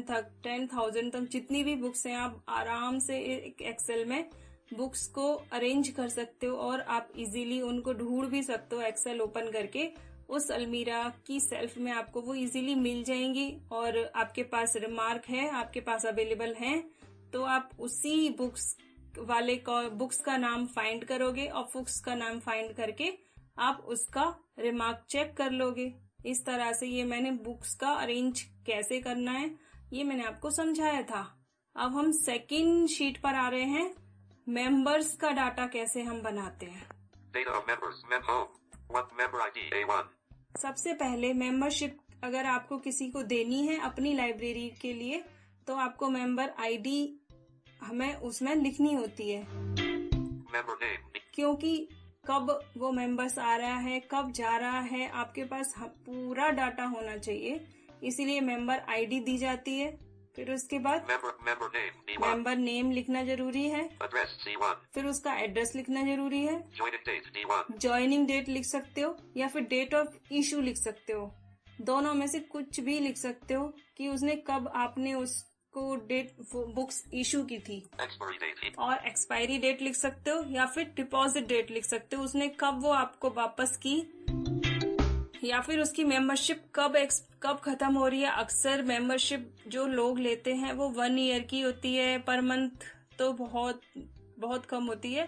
तक 10,000 तक जितनी भी बुक्स हैं, आप आराम से एक एक्सेल में बुक्स को अरेंज कर सकते हो और आप इजीली उनको ढूंढ भी सकते हो। एक्सेल ओपन करके उस अलमीरा की सेल्फ में आपको वो इजीली मिल जाएंगी, और आपके पास रिमार्क है, आपके पास अवेलेबल है, तो आप उसी बुक्स का नाम फाइंड करोगे और बुक्स का नाम फाइंड करके आप उसका रिमार्क चेक कर लोगे। इस तरह से ये मैंने बुक्स का अरेंज कैसे करना है ये मैंने आपको समझाया था। अब हम सेकंड शीट पर आ रहे हैं, मेंबर्स का डाटा कैसे हम बनाते हैं। Data of members. Member ID A1. सबसे पहले मेंबरशिप अगर आपको किसी को देनी है अपनी लाइब्रेरी के लिए, तो आपको मेंबर आईडी हमें उसमें लिखनी होती है, Member name. क्योंकि कब वो मेंबर्स आ रहा है, कब जा रहा है, आपके पास पूरा डाटा होना चाहिए, इसीलिए मेंबर आईडी दी जाती है। फिर उसके बाद Member name D1. Member name लिखना जरूरी है, Address C1. फिर उसका एड्रेस लिखना जरूरी है, Joining date D1. Joining date लिख सकते हो या फिर डेट ऑफ इशू लिख सकते हो, दोनों में से कुछ भी लिख सकते हो कि उसने कब आपने उसको बुक्स इशू की थी। Expiry date. और एक्सपायरी डेट लिख सकते हो या फिर डिपॉजिट डेट लिख सकते हो, उसने कब वो आपको वापस की, या फिर उसकी मेंबरशिप कब खत्म हो रही है। अक्सर मेंबरशिप जो लोग लेते हैं वो 1 ईयर की होती है, पर मंथ तो बहुत कम होती है,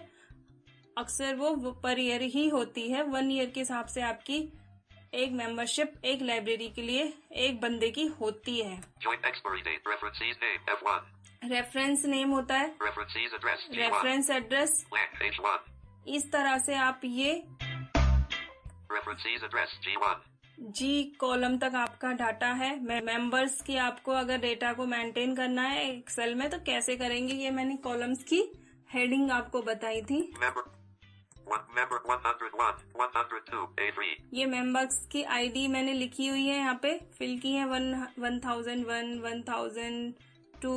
अक्सर वो पर ईयर ही होती है। 1 ईयर के हिसाब से आपकी एक मेंबरशिप एक लाइब्रेरी के लिए एक बंदे की होती है। Joint expiry date. Referencees name F1. Reference name होता है, Referencees address G1. Reference address Blank H1. इस तरह से आप ये References address G1. G column तक आपका डाटा है। मेंबर्स की आपको अगर डेटा को मेंटेन करना है एक्सेल में तो कैसे करेंगे, ये मैंने कॉलम्स की हेडिंग आपको बताई थी। Member 101, 102, A3. ये मेंबर्स की आईडी मैंने लिखी हुई है, यहाँ पे फिल की है 1001, 1002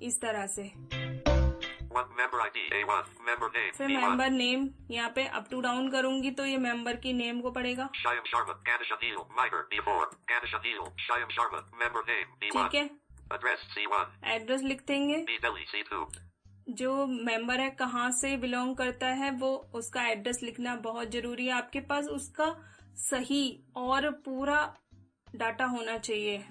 इस तरह से। Member ID A1, member name फिर B1. मेंबर नेम यहाँ पे अप टू डाउन करूंगी तो ये मेंबर की नेम को पड़ेगा। Shyam Sharma, Ganesh Anil, Mitre B4, Ganesh Anil, Shyam Sharma, member name B1. ठीक है, Address C1, एड्रेस लिख देंगे। B Delhi C2. जो मेंबर है कहाँ से बिलोंग करता है वो उसका एड्रेस लिखना बहुत जरूरी है। आपके पास उसका सही और पूरा डाटा होना चाहिए।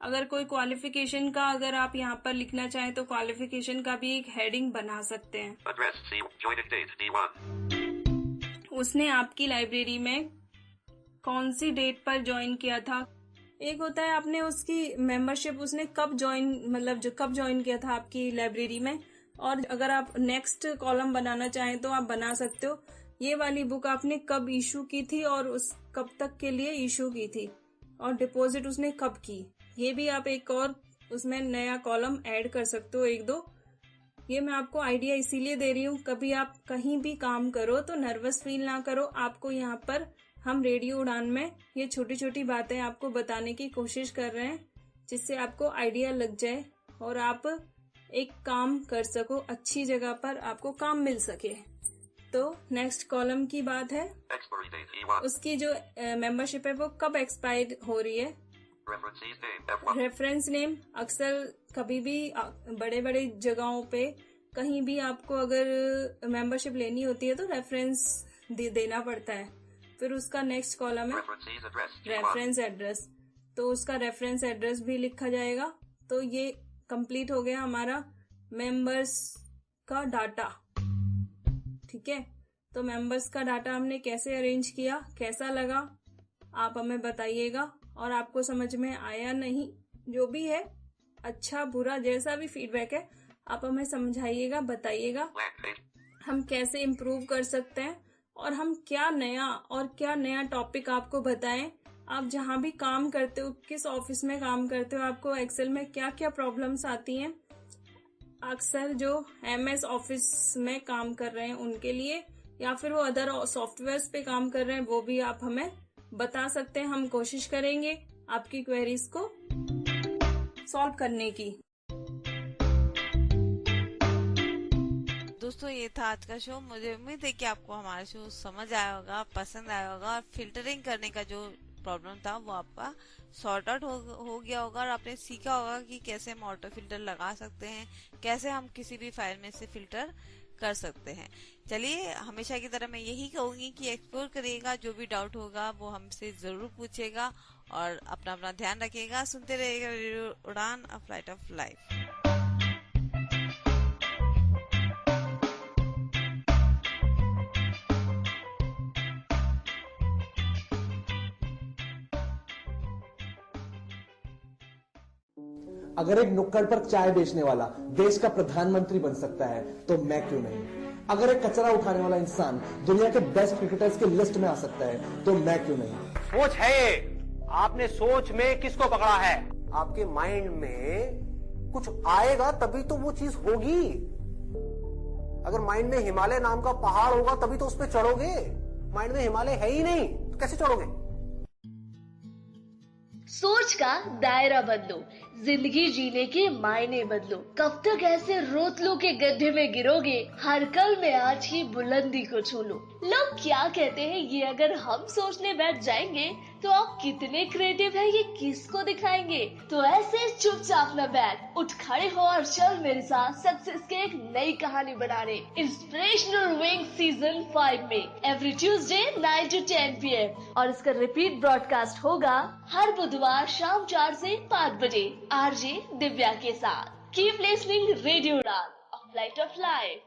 अगर कोई क्वालिफिकेशन का अगर आप यहाँ पर लिखना चाहें तो क्वालिफिकेशन का भी एक हेडिंग बना सकते हैं। Address C, joining date D1. उसने आपकी लाइब्रेरी में कौन सी डेट पर ज्वाइन किया था। एक होता है आपने उसकी मेंबरशिप उसने कब ज्वाइन मतलब जो कब ज्वाइन किया था आपकी लाइब्रेरी में, और अगर आप नेक्स्ट कॉलम बनाना चाहें तो आप बना सकते हो। ये वाली बुक आपने कब इशू की थी और उस कब तक के लिए इशू की थी, और डिपॉजिट उसने कब की, ये भी आप एक और उसमें नया कॉलम ऐड कर सकते हो, एक दो। ये मैं आपको आइडिया इसीलिए दे रही हूँ, कभी आप कहीं भी काम करो तो नर्वस फील ना करो। आपको यहाँ पर हम रेडियो उड़ान में ये छोटी छोटी बातें आपको बताने की कोशिश कर रहे हैं जिससे आपको आइडिया लग जाए और आप एक काम कर सको, अच्छी जगह पर आपको काम मिल सके। तो नेक्स्ट कॉलम की बात है, Expiry date E1. उसकी जो मेंबरशिप है वो कब एक्सपायर हो रही है। References name F1. Reference name अक्सर कभी भी बड़े बड़े जगहों पे कहीं भी आपको अगर मेंबरशिप लेनी होती है तो रेफरेंस देना पड़ता है। फिर उसका नेक्स्ट कॉलम है References address G1. Reference address, तो उसका रेफरेंस एड्रेस भी लिखा जाएगा। तो ये कंप्लीट हो गया हमारा मेंबर्स का डाटा। ठीक है, तो मेंबर्स का डाटा हमने कैसे अरेंज किया, कैसा लगा आप हमें बताइएगा, और आपको समझ में आया नहीं, जो भी है अच्छा बुरा जैसा भी फीडबैक है आप हमें समझाइएगा, बताइएगा हम कैसे इम्प्रूव कर सकते हैं और हम क्या नया टॉपिक आपको बताएं। आप जहां भी काम करते हो, किस ऑफिस में काम करते हो, आपको एक्सेल में क्या क्या प्रॉब्लम्स आती हैं, अक्सर जो MS ऑफिस में काम कर रहे हैं उनके लिए, या फिर वो अदर सॉफ्टवेयर्स पे काम कर रहे हैं, वो भी आप हमें बता सकते हैं। हम कोशिश करेंगे आपकी क्वेरीज को सॉल्व करने की। दोस्तों ये था आज का शो। मुझे उम्मीद है कि आपको हमारा शो समझ आया होगा, पसंद आया होगा, और फिल्टरिंग करने का जो प्रॉब्लम था वो आपका सॉर्ट आउट हो गया होगा, और आपने सीखा होगा कि कैसे हम ऑटो फिल्टर लगा सकते हैं, कैसे हम किसी भी फाइल में से फिल्टर कर सकते हैं। चलिए, हमेशा की तरह मैं यही कहूंगी कि एक्सप्लोर करिएगा, जो भी डाउट होगा वो हमसे जरूर पूछेगा, और अपना ध्यान रखिएगा। सुनते रहिएगा रेडियो उड़ान, अ फ्लाइट ऑफ लाइफ। अगर एक नुक्कड़ पर चाय बेचने वाला देश का प्रधानमंत्री बन सकता है तो मैं क्यों नहीं। अगर एक कचरा उठाने वाला इंसान दुनिया के बेस्ट क्रिकेटर्स के लिस्ट में आ सकता है तो मैं क्यों नहीं। सोच है ये, आपने सोच में किसको पकड़ा है? आपके माइंड में कुछ आएगा तभी तो वो चीज होगी। अगर माइंड में हिमालय नाम का पहाड़ होगा तभी तो उस पर चढ़ोगे। माइंड में हिमालय है ही नहीं तो कैसे चढ़ोगे। सोच का दायरा बदलो, जिंदगी जीने के मायने बदलो। कब तक ऐसे रोतलों के गड्ढे में गिरोगे, हर कल में आज की बुलंदी को छू लो। लोग क्या कहते हैं ये अगर हम सोचने बैठ जाएंगे तो आप कितने क्रिएटिव हैं ये किसको दिखाएंगे। तो ऐसे चुपचाप न बैठ, उठ खड़े हो और चल मेरे साथ सक्सेस के एक नई कहानी बनाने इंस्पिरेशनल विंग सीजन 5 में एवरी ट्यूसडे 9 to 10 PM, और इसका रिपीट ब्रॉडकास्ट होगा हर बुधवार शाम 4 से 5 बजे RJ दिव्या के साथ। कीप लिसनिंग रेडियो उड़ान, अ फ्लाइट ऑफ लाइफ।